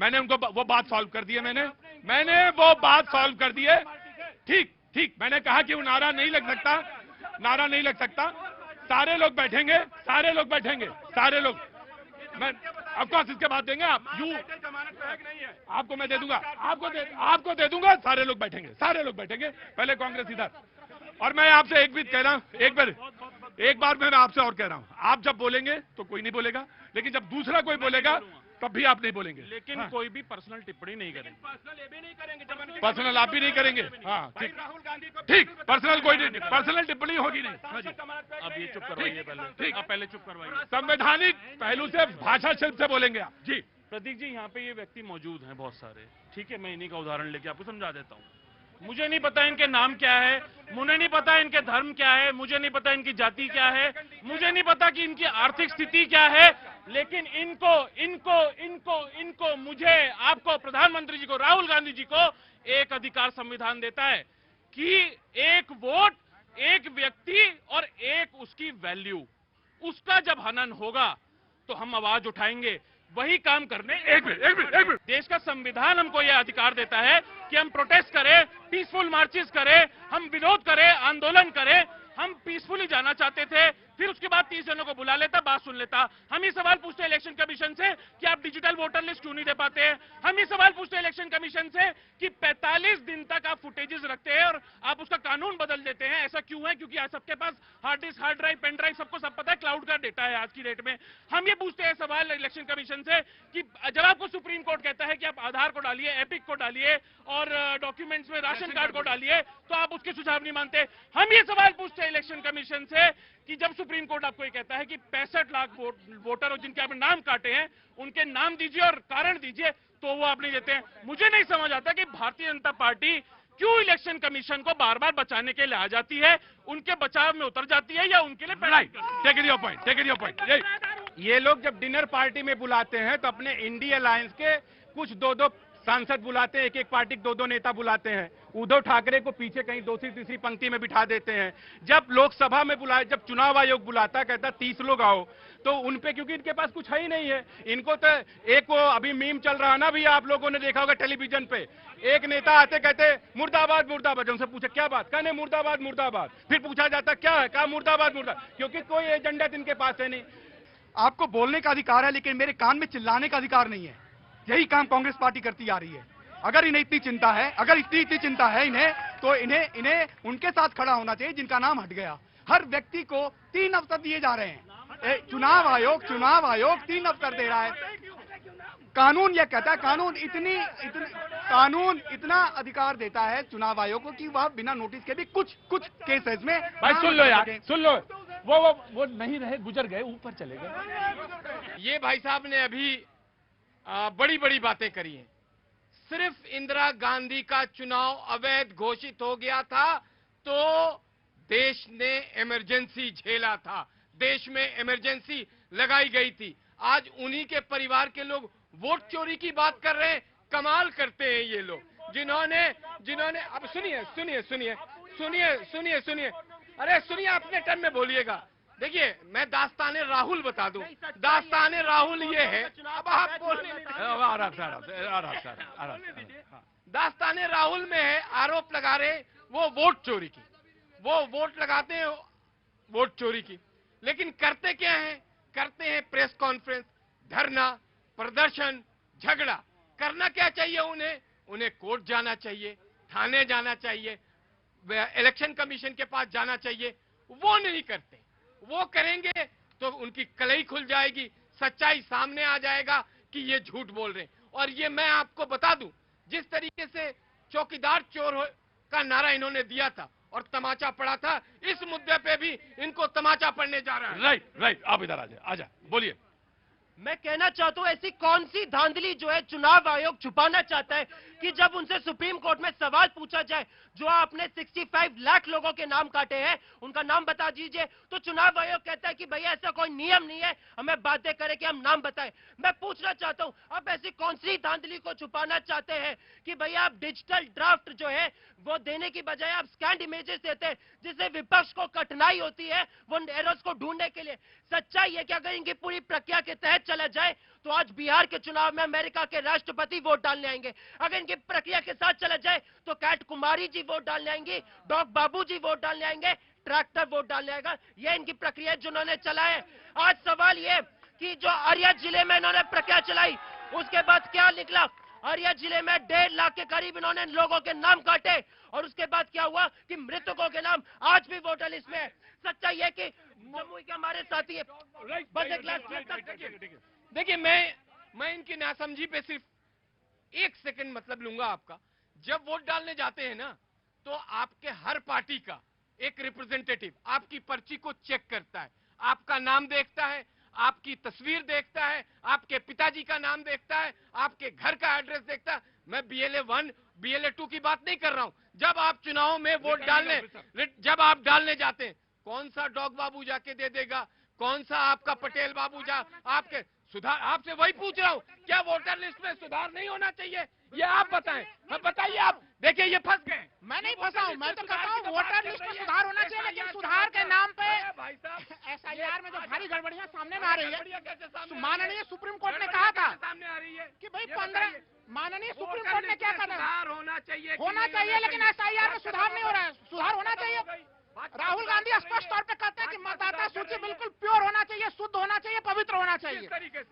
मैंने उनको वो बात सॉल्व कर दी है, मैंने वो बात सॉल्व कर दी है। ठीक, मैंने कहा कि वो नारा नहीं लग सकता। सारे लोग बैठेंगे, मैं ऑफकोर्स इसके बाद देंगे आप। आपको मैं दे दूंगा, आपको दे दूंगा। सारे लोग बैठेंगे, पहले कांग्रेस इधर। और मैं आपसे एक भी कह रहा हूं, एक बार मैं आपसे और कह रहा हूं, आप जब बोलेंगे तो कोई नहीं बोलेगा, लेकिन जब दूसरा कोई बोलेगा तब भी आप नहीं बोलेंगे। लेकिन कोई भी पर्सनल टिप्पणी नहीं करेंगे। पर्सनल आप भी नहीं करेंगे। हाँ ठीक, पर्सनल टिप्पणी होगी नहीं। हाँ जी, अब ये चुप करवाइए पहले, आप पहले चुप करवाइए। संवैधानिक पहलू से, भाषा शिल्प से बोलेंगे आप जी। प्रतीक जी, यहाँ पे ये व्यक्ति मौजूद हैं बहुत सारे, ठीक है, मैं इन्हीं का उदाहरण लेके आपको समझा देता हूँ। मुझे नहीं पता इनके नाम क्या है, मुझे नहीं पता इनके धर्म क्या है, मुझे नहीं पता इनकी जाति क्या है, मुझे नहीं पता कि इनकी आर्थिक स्थिति क्या है, लेकिन इनको मुझे, आपको, प्रधानमंत्री जी को, राहुल गांधी जी को एक अधिकार संविधान देता है कि एक वोट, एक व्यक्ति और एक उसकी वैल्यू, उसका जब हनन होगा तो हम आवाज उठाएंगे। वही काम करने, एक मिनट, देश का संविधान हमको यह अधिकार देता है कि हम प्रोटेस्ट करें, पीसफुल मार्चेस करें, हम विरोध करें, आंदोलन करें। हम पीसफुली जाना चाहते थे, फिर उसके बाद 30 जनों को बुला लेता, बात सुन लेता। हम ये सवाल पूछते इलेक्शन कमीशन से कि आप डिजिटल वोटर लिस्ट क्यों नहीं दे पाते हैं। हम ये सवाल पूछते इलेक्शन कमीशन से कि 45 दिन तक आप फुटेजेस रखते हैं और आप उसका कानून बदल देते हैं, ऐसा क्यों है? क्योंकि आज सबके पास hard disk, hard drive, pen drive, सबको सब पता है, क्लाउड का डेटा है आज की डेट में। हम ये पूछते हैं सवाल इलेक्शन कमीशन से कि जब आपको सुप्रीम कोर्ट कहता है कि आप आधार को डालिए, एपिक को डालिए और डॉक्यूमेंट्स में राशन कार्ड को डालिए, तो आप उसके सुझाव नहीं मानते। हम ये सवाल पूछते हैं इलेक्शन कमीशन से कि जब सुप्रीम कोर्ट आपको ये कहता है कि 65 लाख वोटर और जिनके आपने नाम काटे हैं उनके नाम दीजिए और कारण दीजिए, तो वो आप नहीं देते हैं। मुझे नहीं समझ आता कि भारतीय जनता पार्टी क्यों इलेक्शन कमीशन को बार बार बचाने के लिए आ जाती है, उनके बचाव में उतर जाती है या उनके लिए। Take it your point. ये लोग जब डिनर पार्टी में बुलाते हैं तो अपने इंडिया अलायंस के कुछ दो सांसद बुलाते हैं, एक पार्टी के दो नेता बुलाते हैं। उद्धव ठाकरे को पीछे कहीं दूसरी तीसरी पंक्ति में बिठा देते हैं। जब लोकसभा में बुलाए, जब चुनाव आयोग बुलाता कहता 30 लोग आओ, तो उनपे, क्योंकि इनके पास कुछ है ही नहीं है, इनको तो एक वो अभी मीम चल रहा ना भी, आप लोगों ने देखा होगा टेलीविजन पे, एक नेता आते कहते मुर्दाबाद मुर्दाबाद, उनसे पूछे क्या बात, कहने मुर्दाबाद मुर्दाबाद, फिर पूछा जाता क्या है, कहा मुर्दाबाद मुर्दाबाद, क्योंकि कोई एजेंडा इनके पास है नहीं। आपको बोलने का अधिकार है, लेकिन मेरे कान में चिल्लाने का अधिकार नहीं है। यही काम कांग्रेस पार्टी करती आ रही है। अगर इन्हें इतनी चिंता है, अगर इतनी चिंता है इन्हें, तो इन्हें उनके साथ खड़ा होना चाहिए जिनका नाम हट गया। हर व्यक्ति को 3 अवसर दिए जा रहे हैं। चुनाव आयोग 3 अवसर दे रहा है। कानून यह कहता है, कानून इतना अधिकार देता है चुनाव आयोग को कि वह बिना नोटिस के भी कुछ केसेस में। भाई सुन लो यार, सुन लो, वो नहीं रहे, गुजर गए, ऊपर चले गए। ये भाई साहब ने अभी बड़ी बड़ी बातें करी हैं। सिर्फ इंदिरा गांधी का चुनाव अवैध घोषित हो गया था तो देश ने इमरजेंसी झेला था, देश में इमरजेंसी लगाई गई थी। आज उन्हीं के परिवार के लोग वोट चोरी की बात कर रहे हैं। कमाल करते हैं ये लोग, जिन्होंने अब सुनिए, अरे सुनिए, अपने टर्न में बोलिएगा। देखिए, मैं दास्ताने राहुल बता दूं, दास्ताने राहुल ये है, अब आप बोलने, दास्ताने राहुल में है, आरोप लगा रहे वो वोट चोरी की, वो वोट लगाते हैं वोट चोरी की, लेकिन करते क्या हैं? करते हैं प्रेस कॉन्फ्रेंस, धरना, प्रदर्शन, झगड़ा। करना क्या चाहिए उन्हें कोर्ट जाना चाहिए, थाने जाना चाहिए, इलेक्शन कमीशन के पास जाना चाहिए। वो नहीं करते। वो करेंगे तो उनकी कलई खुल जाएगी, सच्चाई सामने आ जाएगा कि ये झूठ बोल रहे हैं। और ये मैं आपको बता दूं, जिस तरीके से चौकीदार चोर का नारा इन्होंने दिया था और तमाचा पड़ा था, इस मुद्दे पे भी इनको तमाचा पड़ने जा रहा है। राइट, आप इधर आजा, बोलिए। मैं कहना चाहता हूं, ऐसी कौन सी धांधली जो है चुनाव आयोग छुपाना चाहता है कि जब उनसे सुप्रीम कोर्ट में सवाल पूछा जाए, जो आपने 65 लाख लोगों के नाम काटे हैं उनका नाम बता दीजिए, तो चुनाव आयोग कहता है कि भैया ऐसा कोई नियम नहीं है, हमें बातें करें कि हम नाम बताएं। मैं पूछना चाहता हूं, आप ऐसी कौन सी धांधली को छुपाना चाहते हैं कि भैया आप डिजिटल ड्राफ्ट जो है वो देने की बजाय आप स्कैन्ड इमेजेस देते हैं, जिससे विपक्ष को कठिनाई होती है वो एरर्स को ढूंढने के लिए। सच्चाई है कि अगर इनकी पूरी प्रक्रिया के तहत चला जाए तो आज बिहार के चुनाव में अमेरिका के राष्ट्रपति वोट डालने आएंगे। अगर इनकी प्रक्रिया के साथ चला जाए तो कैट कुमारी जी वोट डालने आएंगी, डॉग बाबू जी वोट डालने आएंगे, ट्रैक्टर वोट डालने आएगा। यह इनकी प्रक्रिया जिन्होंने चलाए। आज सवाल यह कि जो अरिया जिले में इन्होंने प्रक्रिया चलाई, उसके बाद क्या निकला? अरिया जिले में 1.5 लाख के करीब इन्होंने लोगों के नाम काटे और उसके बाद क्या हुआ कि मृतकों के नाम आज भी वोटर लिस्ट में है। सच्चाई है कि जमुई के हमारे साथी है देखिए, मैं इनकी नासमझी पे सिर्फ 1 सेकंड मतलब लूंगा आपका। जब वोट डालने जाते हैं ना, तो आपके हर पार्टी का एक रिप्रेजेंटेटिव आपकी पर्ची को चेक करता है, आपका नाम देखता है, आपकी तस्वीर देखता है, आपके पिताजी का नाम देखता है, आपके घर का एड्रेस देखता है। मैं BLA 1 BLA 2 की बात नहीं कर रहा हूं। जब आप चुनाव में वोट जब आप डालने जाते हैं, कौन सा डॉग बाबू जाके दे देगा, कौन सा आपका पटेल बाबू आपके सुधार, आपसे वही पूछ रहा हूं, क्या वोटर लिस्ट में सुधार नहीं होना चाहिए? ये आप बताएं। बताइए आप। देखिए, ये फंस गए। मैं नहीं फंसा हूं, मैं तो कहता हूं वोटर लिस्ट में सुधार होना चाहिए, लेकिन सुधार के नाम पे SIR में जो भारी गड़बड़ियां सामने में आ रही है। माननीय सुप्रीम कोर्ट ने कहा था सामने आ रही है कि भाई 15 माननीय सुप्रीम कोर्ट ने क्या कहा? सुधार होना चाहिए, लेकिन SIR में सुधार नहीं हो रहा है। सुधार होना चाहिए। राहुल गांधी स्पष्ट तौर पे कहते हैं कि मतदाता सूची बिल्कुल प्योर होना चाहिए, शुद्ध होना चाहिए, पवित्र होना चाहिए।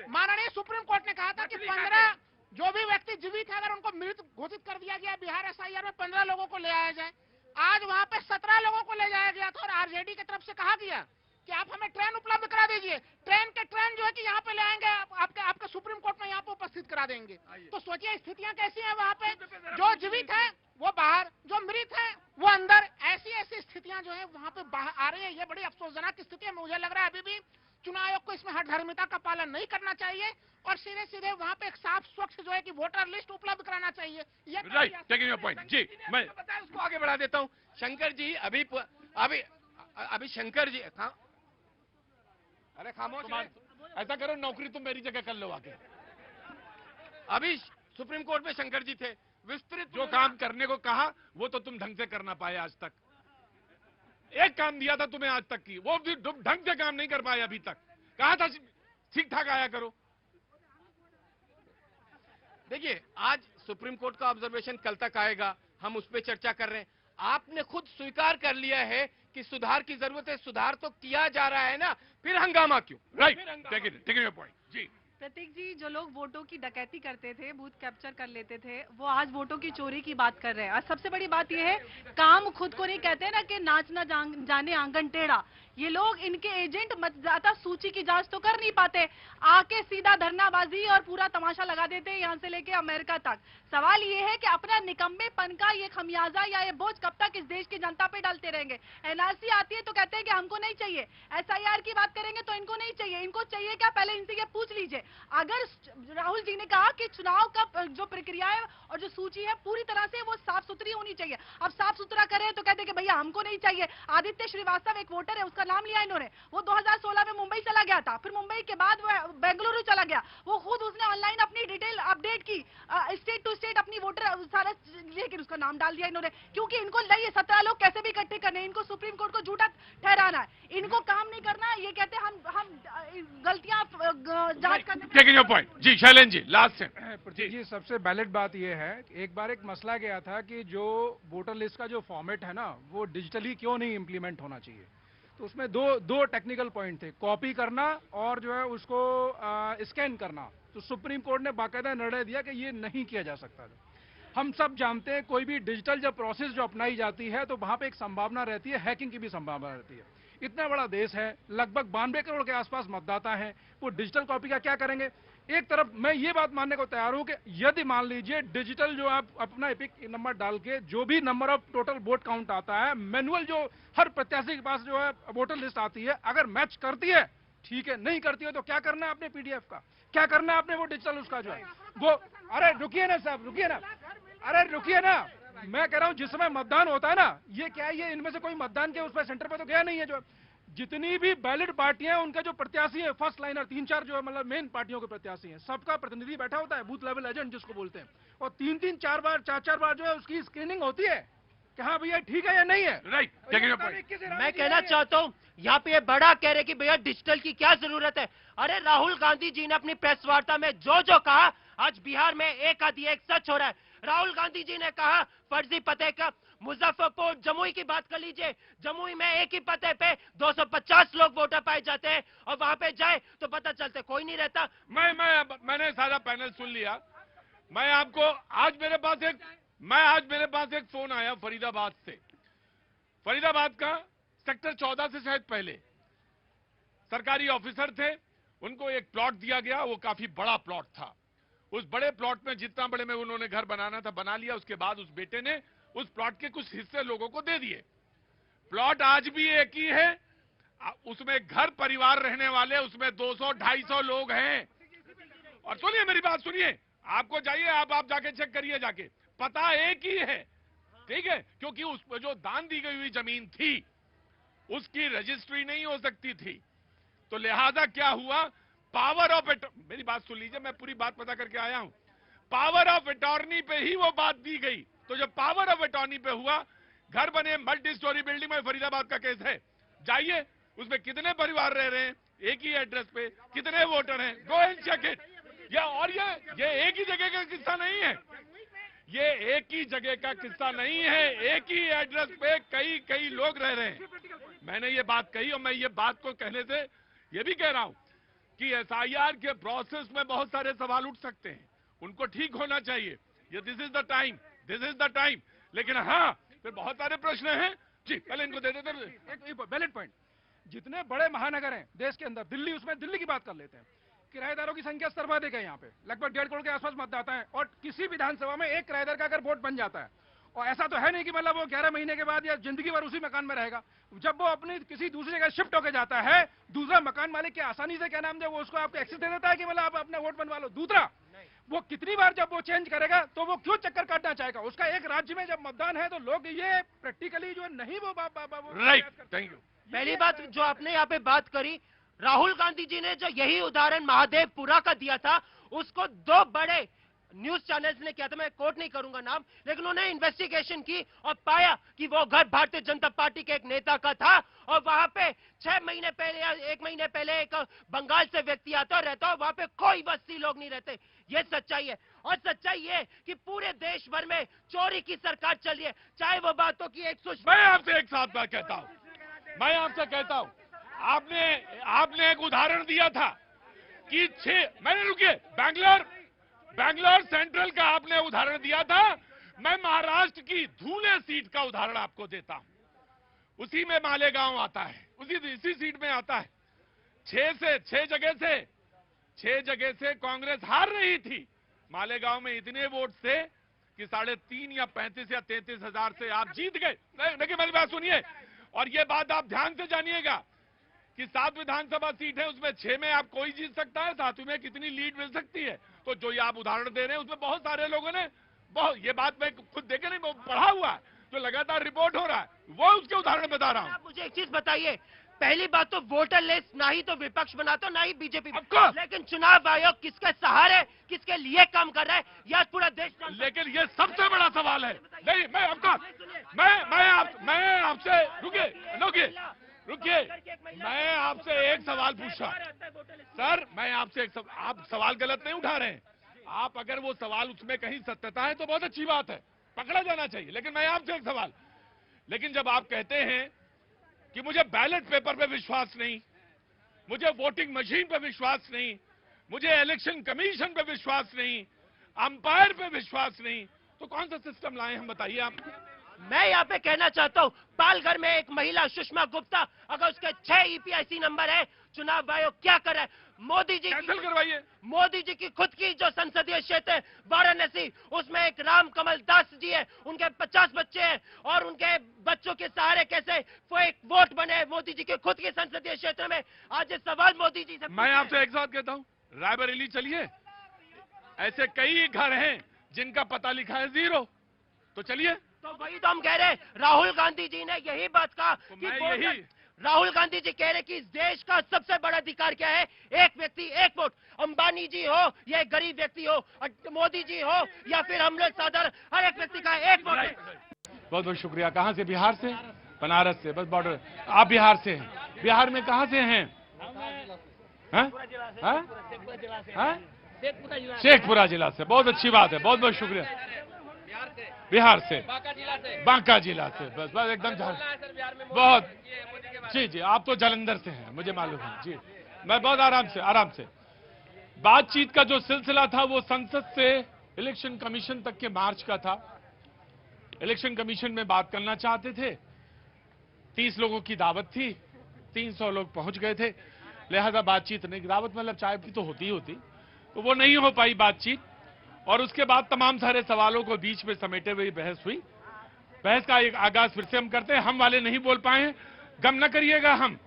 माननीय सुप्रीम कोर्ट ने कहा था कि 15 जो भी व्यक्ति जीवित है, अगर उनको मृत घोषित कर दिया गया, बिहार SIR में 15 लोगों को ले आया जाए। आज वहां पे 17 लोगों को ले जाया गया था और RJD की तरफ से कहा गया कि आप हमें ट्रेन उपलब्ध करा दीजिए। ट्रेन जो है कि यहाँ पे ले आएंगे, आपके सुप्रीम कोर्ट में यहाँ पे उपस्थित करा देंगे। तो सोचिए स्थितियां कैसी हैं वहाँ पे। जो जीवित है वो बाहर, जो मृत है वो अंदर। ऐसी स्थितियां जो है वहाँ पे बाहर आ रही है। ये बड़ी अफसोसजनक स्थिति है। मुझे लग रहा है अभी भी चुनाव आयोग को इसमें हठधर्मिता का पालन नहीं करना चाहिए और सीधे वहाँ पे एक साफ स्वच्छ जो है कि वोटर लिस्ट उपलब्ध कराना चाहिए। ये राइट, टेकिंग योर पॉइंट। जी, मैं उसको आगे बढ़ा देता हूँ। शंकर जी, अभी शंकर जी, अरे खामोश। ऐसा करो, नौकरी तुम मेरी जगह कर लो आके। अभी सुप्रीम कोर्ट में शंकर जी थे। विस्तृत जो काम करने को कहा वो तो तुम ढंग से कर ना पाए आज तक। एक काम दिया था तुम्हें आज तक की, वो भी ढंग से काम नहीं कर पाए अभी तक। कहा था ठीक ठाक आया करो। देखिए, आज सुप्रीम कोर्ट का ऑब्जर्वेशन कल तक आएगा, हम उस पर चर्चा कर रहे हैं। आपने खुद स्वीकार कर लिया है कि सुधार की जरूरत है। सुधार तो किया जा रहा है ना, फिर हंगामा क्यों? Right, taking your point. जी प्रतीक जी, जो लोग वोटों की डकैती करते थे, बूथ कैप्चर कर लेते थे, वो आज वोटों की चोरी की बात कर रहे हैं। और सबसे बड़ी बात यह है, काम खुद को नहीं कहते ना कि नाच ना जाने आंगन टेढ़ा। ये लोग, इनके एजेंट मतदाता सूची की जांच तो कर नहीं पाते, आके सीधा धरनाबाजी और पूरा तमाशा लगा देते हैं, यहाँ से लेके अमेरिका तक। सवाल ये है कि अपना निकम्मेपन का ये खमियाजा या ये बोझ कब तक इस देश की जनता पे डालते रहेंगे। NRC आती है तो कहते हैं कि हमको नहीं चाहिए, SIR की बात करेंगे तो इनको नहीं चाहिए। इनको चाहिए क्या? पहले इनसे ये पूछ लीजिए। अगर राहुल जी ने कहा कि चुनाव का जो प्रक्रिया है और जो सूची है पूरी तरह से वो साफ सुथरी होनी चाहिए, अब साफ सुथरा करें तो कहते हैं कि भैया हमको नहीं चाहिए। आदित्य श्रीवास्तव एक वोटर है, उसका नाम लिया इन्होंने। वो 2016 में मुंबई चला गया था, फिर मुंबई के बाद वो बेंगलुरु चला गया। वो खुद उसने ऑनलाइन अपनी डिटेल अपडेट की, स्टेट टू स्टेट अपनी वोटर सारा, लेकिन उसका नाम डाल दिया इन्होंने। क्योंकि इनको नहीं, 17 लोग कैसे भी इकट्ठे करने, इनको सुप्रीम कोर्ट को झूठा ठहराना है, इनको काम नहीं करना है। ये कहते हैं हम गलतियां जांच करने। Taking your point. जी शैलेंद्र जी, लास्ट प्रतीक जी, सबसे वैलिड बात यह है, एक बार एक मसला गया था कि जो वोटर लिस्ट का जो फॉर्मेट है ना, वो डिजिटली क्यों नहीं इंप्लीमेंट होना चाहिए। तो उसमें दो टेक्निकल पॉइंट थे, कॉपी करना और जो है उसको स्कैन करना। तो सुप्रीम कोर्ट ने बाकायदा निर्णय दिया कि ये नहीं किया जा सकता था। हम सब जानते हैं कोई भी डिजिटल जब प्रोसेस जो अपनाई जाती है तो वहां पे एक संभावना रहती है, हैकिंग की भी संभावना रहती है। इतना बड़ा देश है, लगभग 92 करोड़ के आसपास मतदाता हैं, वो डिजिटल कॉपी का क्या करेंगे। एक तरफ मैं ये बात मानने को तैयार हूं कि यदि मान लीजिए डिजिटल जो आप अपना एपिक नंबर डाल के जो भी number of total vote count आता है, मैनुअल जो हर प्रत्याशी के पास जो है वोटर लिस्ट आती है, अगर मैच करती है ठीक है, नहीं करती है तो क्या करना है आपने PDF का, क्या करना है आपने वो डिजिटल उसका जो है वो। अरे रुकिए ना साहब, रुकिए ना, अरे रुकिए ना, मैं कह रहा हूं जिस समय मतदान होता है ना, ये क्या है, ये इनमें से कोई मतदान के उस पर सेंटर पे तो गया नहीं है। जो जितनी भी बैलेट पार्टियां हैं उनका जो प्रत्याशी है, फर्स्ट लाइनर 3-4 जो है मतलब मेन पार्टियों के प्रत्याशी हैं, सबका प्रतिनिधि बैठा होता है, बूथ लेवल एजेंट जिसको बोलते हैं, और 3-3-4 बार 4-4 बार जो है उसकी स्क्रीनिंग होती है कि हाँ भैया ठीक है या नहीं है। राइट, मैं कहना चाहता हूँ यहाँ पे ये बड़ा कह रहे कि भैया डिजिटल की क्या जरूरत है। अरे राहुल गांधी जी ने अपनी प्रेस वार्ता में जो कहा, आज बिहार में एक आधी एक सच हो रहा है। राहुल गांधी जी ने कहा फर्जी पते का मुजफ्फरपुर, जमुई की बात कर लीजिए। जमुई में एक ही पते पे 250 लोग वोटर पाए जाते हैं और वहां पे जाए तो पता चलता कोई नहीं रहता। मैंने सारा पैनल सुन लिया। मैं आपको आज मेरे पास एक फोन आया फरीदाबाद से। फरीदाबाद का सेक्टर 14 से शायद पहले सरकारी ऑफिसर थे, उनको एक प्लॉट दिया गया, वो काफी बड़ा प्लॉट था। उस बड़े प्लॉट में जितना बड़े में उन्होंने घर बनाना था बना लिया। उसके बाद उस बेटे ने उस प्लॉट के कुछ हिस्से लोगों को दे दिए। प्लॉट आज भी एक ही है, उसमें घर परिवार रहने वाले उसमें 200-250 लोग हैं। और सुनिए मेरी बात सुनिए, आपको जाइए, आप जाके चेक करिए, जाके पता एक ही है, ठीक है, क्योंकि उस जो दान दी गई हुई जमीन थी उसकी रजिस्ट्री नहीं हो सकती थी। तो लिहाजा क्या हुआ, पावर ऑफ मेरी बात सुन लीजिए, मैं पूरी बात पता करके आया हूं। पावर ऑफ अटॉर्नी पे ही वो बात दी गई। तो जब पावर ऑफ अटॉर्नी पे हुआ, घर बने, मल्टी स्टोरी बिल्डिंग में फरीदाबाद का केस है, जाइए उसमें कितने परिवार रह रहे हैं, एक ही एड्रेस पे कितने वोटर हैं, गो एंड चेक इट। ये एक ही जगह का किस्सा नहीं है, ये एक ही जगह का किस्सा नहीं है, एक ही एड्रेस पे कई लोग रह रहे हैं। मैंने ये बात कही और मैं ये बात को कहने से ये भी कह रहा हूं कि एसआईआर के प्रोसेस में बहुत सारे सवाल उठ सकते हैं, उनको ठीक होना चाहिए। ये दिस इज द टाइम। लेकिन हाँ, फिर बहुत सारे प्रश्न हैं जी, पहले इनको दे देते। एक वैलिड पॉइंट, जितने बड़े महानगर हैं देश के अंदर, दिल्ली, उसमें दिल्ली की बात कर लेते हैं, किराएदारों की संख्या सर्वाधिक है। यहाँ पे लगभग 1.5 करोड़ के आसपास मतदाता है और किसी विधानसभा में एक किराएदार का अगर वोट बन जाता है, और ऐसा तो है नहीं कि मतलब वो 11 महीने के बाद या जिंदगी भर उसी मकान में रहेगा। जब वो अपनी किसी दूसरी जगह शिफ्ट होकर जाता है, दूसरा मकान मालिक क्या आसानी से क्या नाम दे, वो उसको आपको एक्सेस दे देता है कि मतलब आप अपना वोट बनवा लो। दूसरा, वो कितनी बार जब वो चेंज करेगा तो वो क्यों चक्कर काटना चाहेगा। उसका एक राज्य में जब मतदान है तो लोग ये प्रैक्टिकली जो नहीं वो राइट, थैंक यू। पहली बात जो आपने यहाँ पे बात करी, राहुल गांधी जी ने जो यही उदाहरण महादेवपुरा का दिया था, उसको 2 बड़े न्यूज चैनल्स ने किया था, मैं कोट नहीं करूंगा नाम, लेकिन उन्होंने इन्वेस्टिगेशन की और पाया कि वो घर भारतीय जनता पार्टी के एक नेता का था और वहां पे 6 महीने पहले या 1 महीने पहले एक बंगाल से व्यक्ति आता और रहता और वहां पे कोई बस्ती लोग नहीं रहते। ये सच्चाई है। और सच्चाई ये कि पूरे देश भर में चोरी की सरकार चल रही है, चाहे वो बातों की एक मैं आपसे एक साथ बात कहता हूं, मैं आपसे कहता हूं, आपने एक उदाहरण दिया था कि मैंने रुकिए, बैंगलोर सेंट्रल का आपने उदाहरण दिया था। मैं महाराष्ट्र की धुले सीट का उदाहरण आपको देता हूं, उसी में मालेगांव आता है, इसी सीट में आता है। 6 जगह से कांग्रेस हार रही थी। मालेगांव में इतने वोट से कि 3.5 या 35 या 33 हजार से आप जीत गए। लेकिन मेरी बात सुनिए, और ये बात आप ध्यान से जानिएगा कि 7 विधानसभा सीट है, उसमें 6 में आप कोई जीत सकता है, 7वीं में कितनी लीड मिल सकती है। तो जो ये आप उदाहरण दे रहे हैं उसमें बहुत सारे लोगों ने ये बात मैं खुद देखे नहीं, पढ़ा हुआ है, जो लगातार रिपोर्ट हो रहा है, वो उसके उदाहरण बता रहा हूं। आप मुझे एक चीज बताइए, पहली बात तो वोटर लिस्ट ना ही तो विपक्ष बनाता ना ही बीजेपी, लेकिन चुनाव आयोग किसके सहारे, किसके लिए काम कर रहा है, यह पूरा देश। लेकिन ये सबसे बड़ा सवाल है। नहीं, मैं आपसे रुकिए, मैं आपसे एक सवाल पूछा सर, मैं आपसे आप सवाल गलत नहीं उठा रहे हैं। आप अगर वो सवाल उसमें कहीं सत्यता है तो बहुत अच्छी बात है, पकड़ा जाना चाहिए। लेकिन मैं आपसे एक सवाल, लेकिन जब आप कहते हैं कि मुझे बैलेट पेपर पे विश्वास नहीं, मुझे वोटिंग मशीन पे विश्वास नहीं, मुझे इलेक्शन कमीशन पे विश्वास नहीं, अंपायर पे विश्वास नहीं, तो कौन सा सिस्टम लाए हम, बताइए आप। मैं यहाँ पे कहना चाहता हूँ, पालघर में एक महिला सुषमा गुप्ता, अगर उसके 6 ईपीआईसी नंबर है, चुनाव आयोग क्या कर रहा है? मोदी जी कैंसिल करवाइए। मोदी जी की खुद की जो संसदीय क्षेत्र है वाराणसी, उसमें एक राम कमल दास जी है, उनके 50 बच्चे हैं और उनके बच्चों के सहारे कैसे वो एक वोट बने मोदी जी के खुद के संसदीय क्षेत्र में। आज ये सवाल मोदी जी से मैं आपसे एक साथ कहता हूँ, रायबरेली चलिए, ऐसे कई घर हैं जिनका पता लिखा है 0, तो चलिए। तो वही तो हम कह रहे हैं, राहुल गांधी जी ने यही बात कहा कि राहुल गांधी जी कह रहे कि इस देश का सबसे बड़ा अधिकार क्या है, एक व्यक्ति एक वोट। अंबानी जी हो या गरीब व्यक्ति हो, मोदी जी हो या फिर हम लोग साधारण, हर एक व्यक्ति का एक वोट है। बहुत बहुत शुक्रिया। कहाँ से? बिहार से, बनारस से, बस बॉर्डर। आप बिहार से हैं? बिहार में कहाँ से हैं? शेखपुरा जिला से। बहुत अच्छी बात है, बहुत बहुत शुक्रिया। बिहार से, बांका जिला से, बस बस एकदम बहुत। जी जी, आप तो जालंधर से हैं, मुझे मालूम है जी। मैं बहुत आराम से बातचीत का जो सिलसिला था वो संसद से इलेक्शन कमीशन तक के मार्च का था। इलेक्शन कमीशन में बात करना चाहते थे, 30 लोगों की दावत थी, 300 लोग पहुंच गए थे, लिहाजा बातचीत नहीं, दावत मतलब चाय की तो होती तो वो नहीं हो पाई बातचीत। और उसके बाद तमाम सारे सवालों को बीच में समेटे हुए बहस हुई। बहस का एक आगाज फिर से हम करते हैं। हम वाले नहीं बोल पाए हैं, गम न करिएगा, हम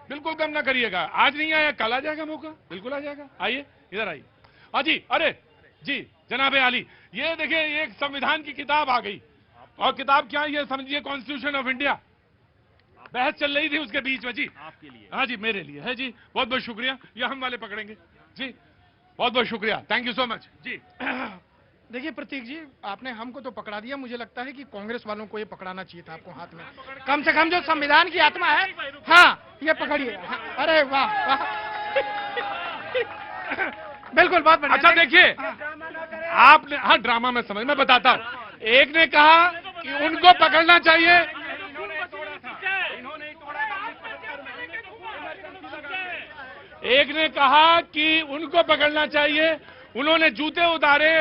बिल्कुल गम न करिएगा। आज नहीं आया, कल आ जाएगा मौका, बिल्कुल आ जाएगा। आइए इधर आइए। जी, अरे जी जनाब आली, ये देखिए एक संविधान की किताब आ गई, और किताब क्या, ये समझिए कॉन्स्टिट्यूशन ऑफ इंडिया। बहस चल रही थी उसके बीच में जी, आपके लिए। हाँ जी, मेरे लिए है जी, बहुत बहुत शुक्रिया। ये हम वाले पकड़ेंगे जी, बहुत बहुत शुक्रिया, थैंक यू सो मच जी। देखिए प्रतीक जी, आपने हमको तो पकड़ा दिया, मुझे लगता है कि कांग्रेस वालों को ये पकड़ाना चाहिए था आपको हाथ में, कम से कम जो संविधान की आत्मा है। हाँ, ये पकड़िए। हाँ, अरे वाह वाह, बिल्कुल, बहुत बढ़िया। अच्छा देखिए, आपने, हाँ ड्रामा में समझ, मैं बताता हूँ। एक ने कहा कि उनको पकड़ना चाहिए, एक ने कहा कि उनको पकड़ना चाहिए, उन्होंने जूते उतारे,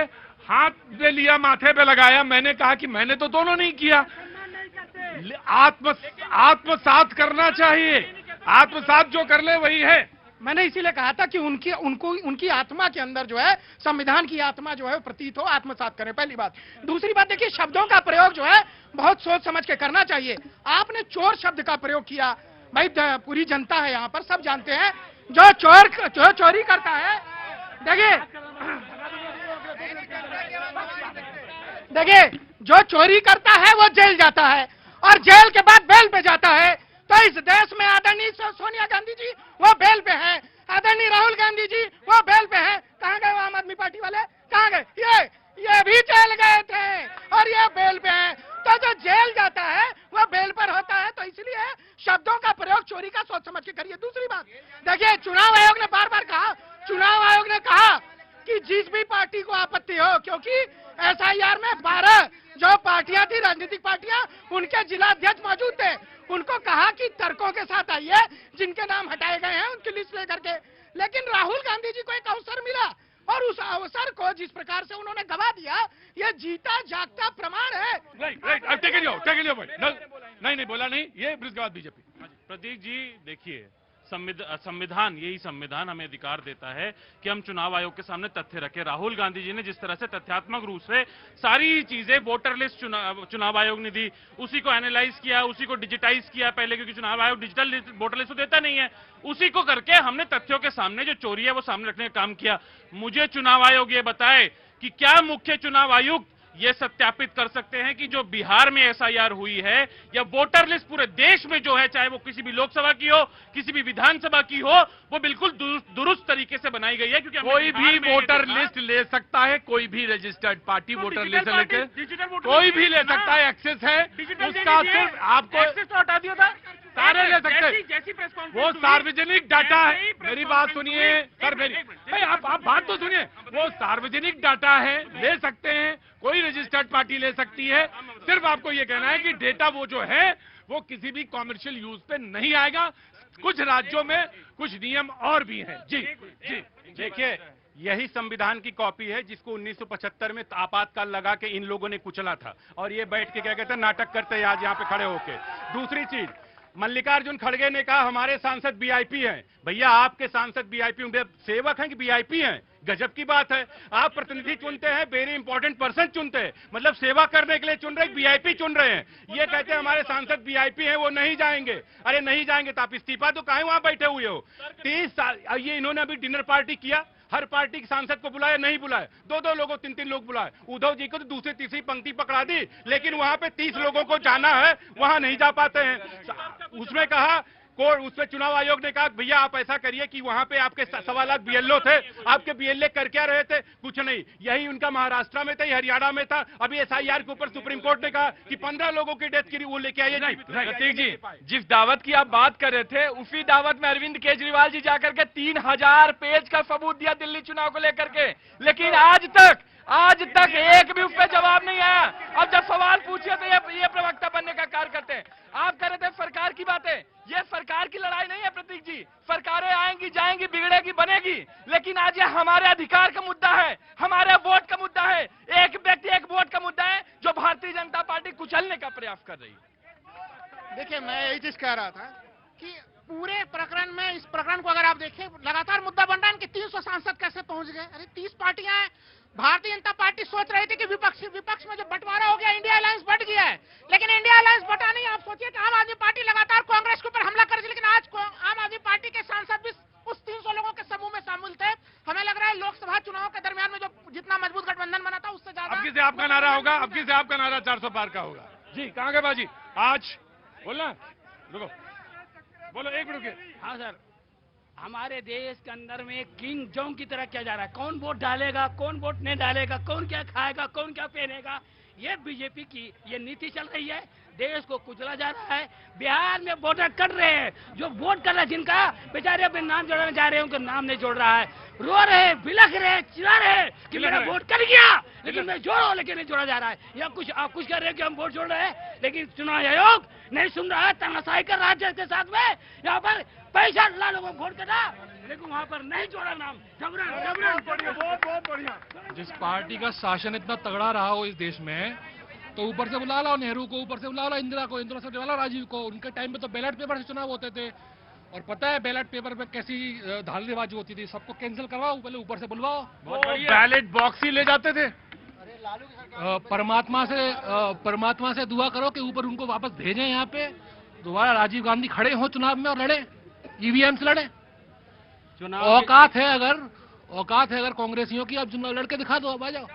हाथ पे लिया, माथे पे लगाया। मैंने कहा कि मैंने तो दोनों नहीं किया, आत्मसात करना चाहिए, आत्मसात जो कर ले वही है। मैंने इसीलिए कहा था कि उनकी आत्मा के अंदर जो है, संविधान की आत्मा जो है वो प्रतीत हो, आत्मसात करें, पहली बात। दूसरी बात देखिए, शब्दों का प्रयोग जो है बहुत सोच समझ के करना चाहिए। आपने चोर शब्द का प्रयोग किया, भाई पूरी जनता है यहाँ पर, सब जानते हैं जो चोरी करता है। देखिए जो चोरी करता है वो जेल जाता है, और जेल के बाद बेल पे जाता है। तो इस देश में आदरणीय सोनिया गांधी जी वो बेल पे हैं, आदरणीय राहुल गांधी जी वो बेल पे हैं। कहाँ गए वो आम आदमी पार्टी वाले, कहाँ गए? ये भी जेल गए थे और ये बेल पे हैं। तो जो जेल जाता है वो बेल पर होता है, तो इसलिए शब्दों का प्रयोग चोरी का सोच समझ के करिए। दूसरी बात देखिए, चुनाव आयोग ने बार बार कहा, चुनाव आयोग ने कहा कि जिस भी पार्टी को आपत्ति हो, क्योंकि एसआईआर में 12 जो पार्टियां थी, राजनीतिक पार्टियां, उनके जिला अध्यक्ष मौजूद थे। उनको कहा कि तर्कों के साथ आइए, जिनके नाम हटाए गए हैं उनकी लिस्ट लेकर के। लेकिन राहुल गांधी जी को एक अवसर मिला, और उस अवसर को जिस प्रकार से उन्होंने गवा दिया, ये जीता जागता प्रमाण है। नहीं बोला नहीं, ये इसके बाद बीजेपी। प्रतीक जी देखिए, संविधान, यही संविधान हमें अधिकार देता है कि हम चुनाव आयोग के सामने तथ्य रखें। राहुल गांधी जी ने जिस तरह से तथ्यात्मक रूप से सारी चीजें, वोटर लिस्ट चुनाव आयोग ने दी, उसी को एनालाइज किया, उसी को डिजिटाइज किया पहले, क्योंकि चुनाव आयोग डिजिटल वोटर लिस्ट तो देता नहीं है, उसी को करके हमने तथ्यों के सामने जो चोरी है वो सामने रखने का काम किया। मुझे चुनाव आयोग ये बताए कि क्या मुख्य चुनाव आयुक्त ये सत्यापित कर सकते हैं कि जो बिहार में एसआईआर हुई है, या वोटर लिस्ट पूरे देश में जो है, चाहे वो किसी भी लोकसभा की हो, किसी भी विधानसभा की हो, वो बिल्कुल दुरुस्त तरीके से बनाई गई है। क्योंकि कोई भी वोटर लिस्ट ले सकता है, कोई भी रजिस्टर्ड पार्टी वोटर लिस्ट लेके कोई भी ले सकता है, एक्सेस है उसका। सिर्फ आपको एक्सेस तो हटा दिया था, सारे ले सकते हैं, वो सार्वजनिक डाटा है। मेरी बात सुनिए सर, मेरी आप बात तो सुनिए, वो सार्वजनिक डाटा है, ले सकते हैं, कोई रजिस्टर्ड पार्टी ले सकती है। सिर्फ आपको ये कहना है कि डेटा वो जो है वो किसी भी कॉमर्शियल यूज पे नहीं आएगा। कुछ राज्यों में कुछ नियम और भी हैं। जी जी, देखिए यही संविधान की कॉपी है जिसको 1975 में आपातकाल लगा के इन लोगों ने कुचला था, और ये बैठ के क्या कहते हैं, नाटक करते हैं आज यहाँ पे खड़े होके। दूसरी चीज, मल्लिकार्जुन खड़गे ने कहा हमारे सांसद वीआईपी हैं। भैया आपके सांसद वीआईपी सेवक हैं कि वीआईपी हैं? गजब की बात है। आप प्रतिनिधि चुनते हैं, वेरी इंपॉर्टेंट पर्सन चुनते हैं, मतलब सेवा करने के लिए चुन रहे, वीआईपी चुन रहे हैं। ये कहते हैं हमारे सांसद वीआईपी हैं, वो नहीं जाएंगे। अरे नहीं जाएंगे तो आप इस्तीफा तो काहे वहां बैठे हुए हो? 30 साल ये इन्होंने अभी डिनर पार्टी किया, हर पार्टी के सांसद को बुलाया, नहीं बुलाया, 2-2 लोगों, 3-3 लोग बुलाए। उद्धव जी को तो दूसरी तीसरी पंक्ति पकड़ा दी, लेकिन वहां पे 30 लोगों को जाना है, वहां नहीं जा पाते हैं। उसमें कहा कोर्ट उसमें चुनाव आयोग ने कहा भैया आप ऐसा करिए कि वहां पे आपके सवालात बीएलओ थे, आपके बीएलए कर क्या रहे थे, कुछ नहीं। यही उनका महाराष्ट्र में था, हरियाणा में था। अभी एसआईआर के ऊपर सुप्रीम कोर्ट ने कहा कि 15 लोगों की डेथ की वो लेके आइए। प्रतीक जी, जिस दावत की आप बात कर रहे थे, उसी दावत में अरविंद केजरीवाल जी जाकर के 3000 पेज का सबूत दिया दिल्ली चुनाव को लेकर के, लेकिन आज तक एक भी उस पर जवाब नहीं आया। अब जब सवाल पूछिए तो ये प्रवक्ता बनने का कार्य करते हैं। आप कर रहे थे सरकार की बातें, ये सरकार की लड़ाई नहीं है प्रतीक जी। सरकारें आएंगी जाएंगी, बिगड़ेगी बनेगी, लेकिन आज ये हमारे अधिकार का मुद्दा है, हमारे वोट का मुद्दा है। एक व्यक्ति एक वोट का मुद्दा है जो भारतीय जनता पार्टी कुचलने का प्रयास कर रही है। देखिए, मैं यही चीज कह रहा था कि पूरे प्रकरण में, इस प्रकरण को अगर आप देखें, लगातार मुद्दा बन रहा है कि 300 सांसद कैसे पहुंच गए। अरे 30 पार्टियां हैं। भारतीय जनता पार्टी सोच रही थी कि विपक्ष में जो बंटवारा हो गया, इंडिया अलायंस बट गया है, लेकिन इंडिया अलायंस बटा नहीं। आप सोचिए कि आम आदमी पार्टी लगातार कांग्रेस के ऊपर हमला कर रही है, लेकिन आज आम आदमी पार्टी के सांसद भी उस 300 लोगों के समूह में शामिल थे। हमें लग रहा है लोकसभा चुनाव के दरमियान में जो जितना मजबूत गठबंधन बना था उससे ज्यादा। अब किसे आपका नारा होगा, अब किसे आपका नारा 400 पार का होगा। जी कहाँ गए बाजी? आज बोलना, रुको बोलो, एक मिनट के। हाँ सर, हमारे देश के अंदर में किंग जोंग की तरह किया जा रहा है। कौन वोट डालेगा, कौन वोट नहीं डालेगा, कौन क्या खाएगा, कौन क्या पहनेगा, ये बीजेपी की ये नीति चल रही है। देश को कुचला जा रहा है। बिहार में वोटर कट रहे हैं, जो वोट कर रहे हैं, जिनका बेचारे अपने नाम जोड़ने जा रहे हैं, उनका नाम नहीं जोड़ रहा है। रो रहे, बिलख रहे, चिल्ला रहे कि मेरा वोट कर गया, लेकिन मैं जोड़ो, लेकिन नहीं जोड़ा जा रहा है। या कुछ आप कुछ कह रहे हैं कि हम वोट जोड़ रहे हैं, लेकिन चुनाव आयोग नहीं सुन रहा है। तानाशाही कर रहा है के साथ में। यहाँ पर पैसा ला लोगों को वोट करना, लेकिन वहाँ पर नहीं जोड़ा नाम। बहुत बढ़िया। जिस पार्टी का शासन इतना तगड़ा रहा हो इस देश में, तो ऊपर से बुला लो नेहरू को, ऊपर से बुला लो इंदिरा को, इंदिरा से बुला लो राजीव को। उनके टाइम पे तो बैलेट पेपर से चुनाव होते थे, और पता है बैलेट पेपर पे कैसी धालनेबाजी होती थी। सबको कैंसिल करवाओ, पहले ऊपर से बुलवाओ। बैलेट बॉक्स ही ले जाते थे। परमात्मा से दुआ करो कि ऊपर उनको वापस भेजें यहाँ पे, दोबारा राजीव गांधी खड़े हो चुनाव में और लड़े, ईवीएम से लड़े। औकात है अगर कांग्रेसियों की, अब चुनाव लड़के दिखा दो, अब आ जाओ।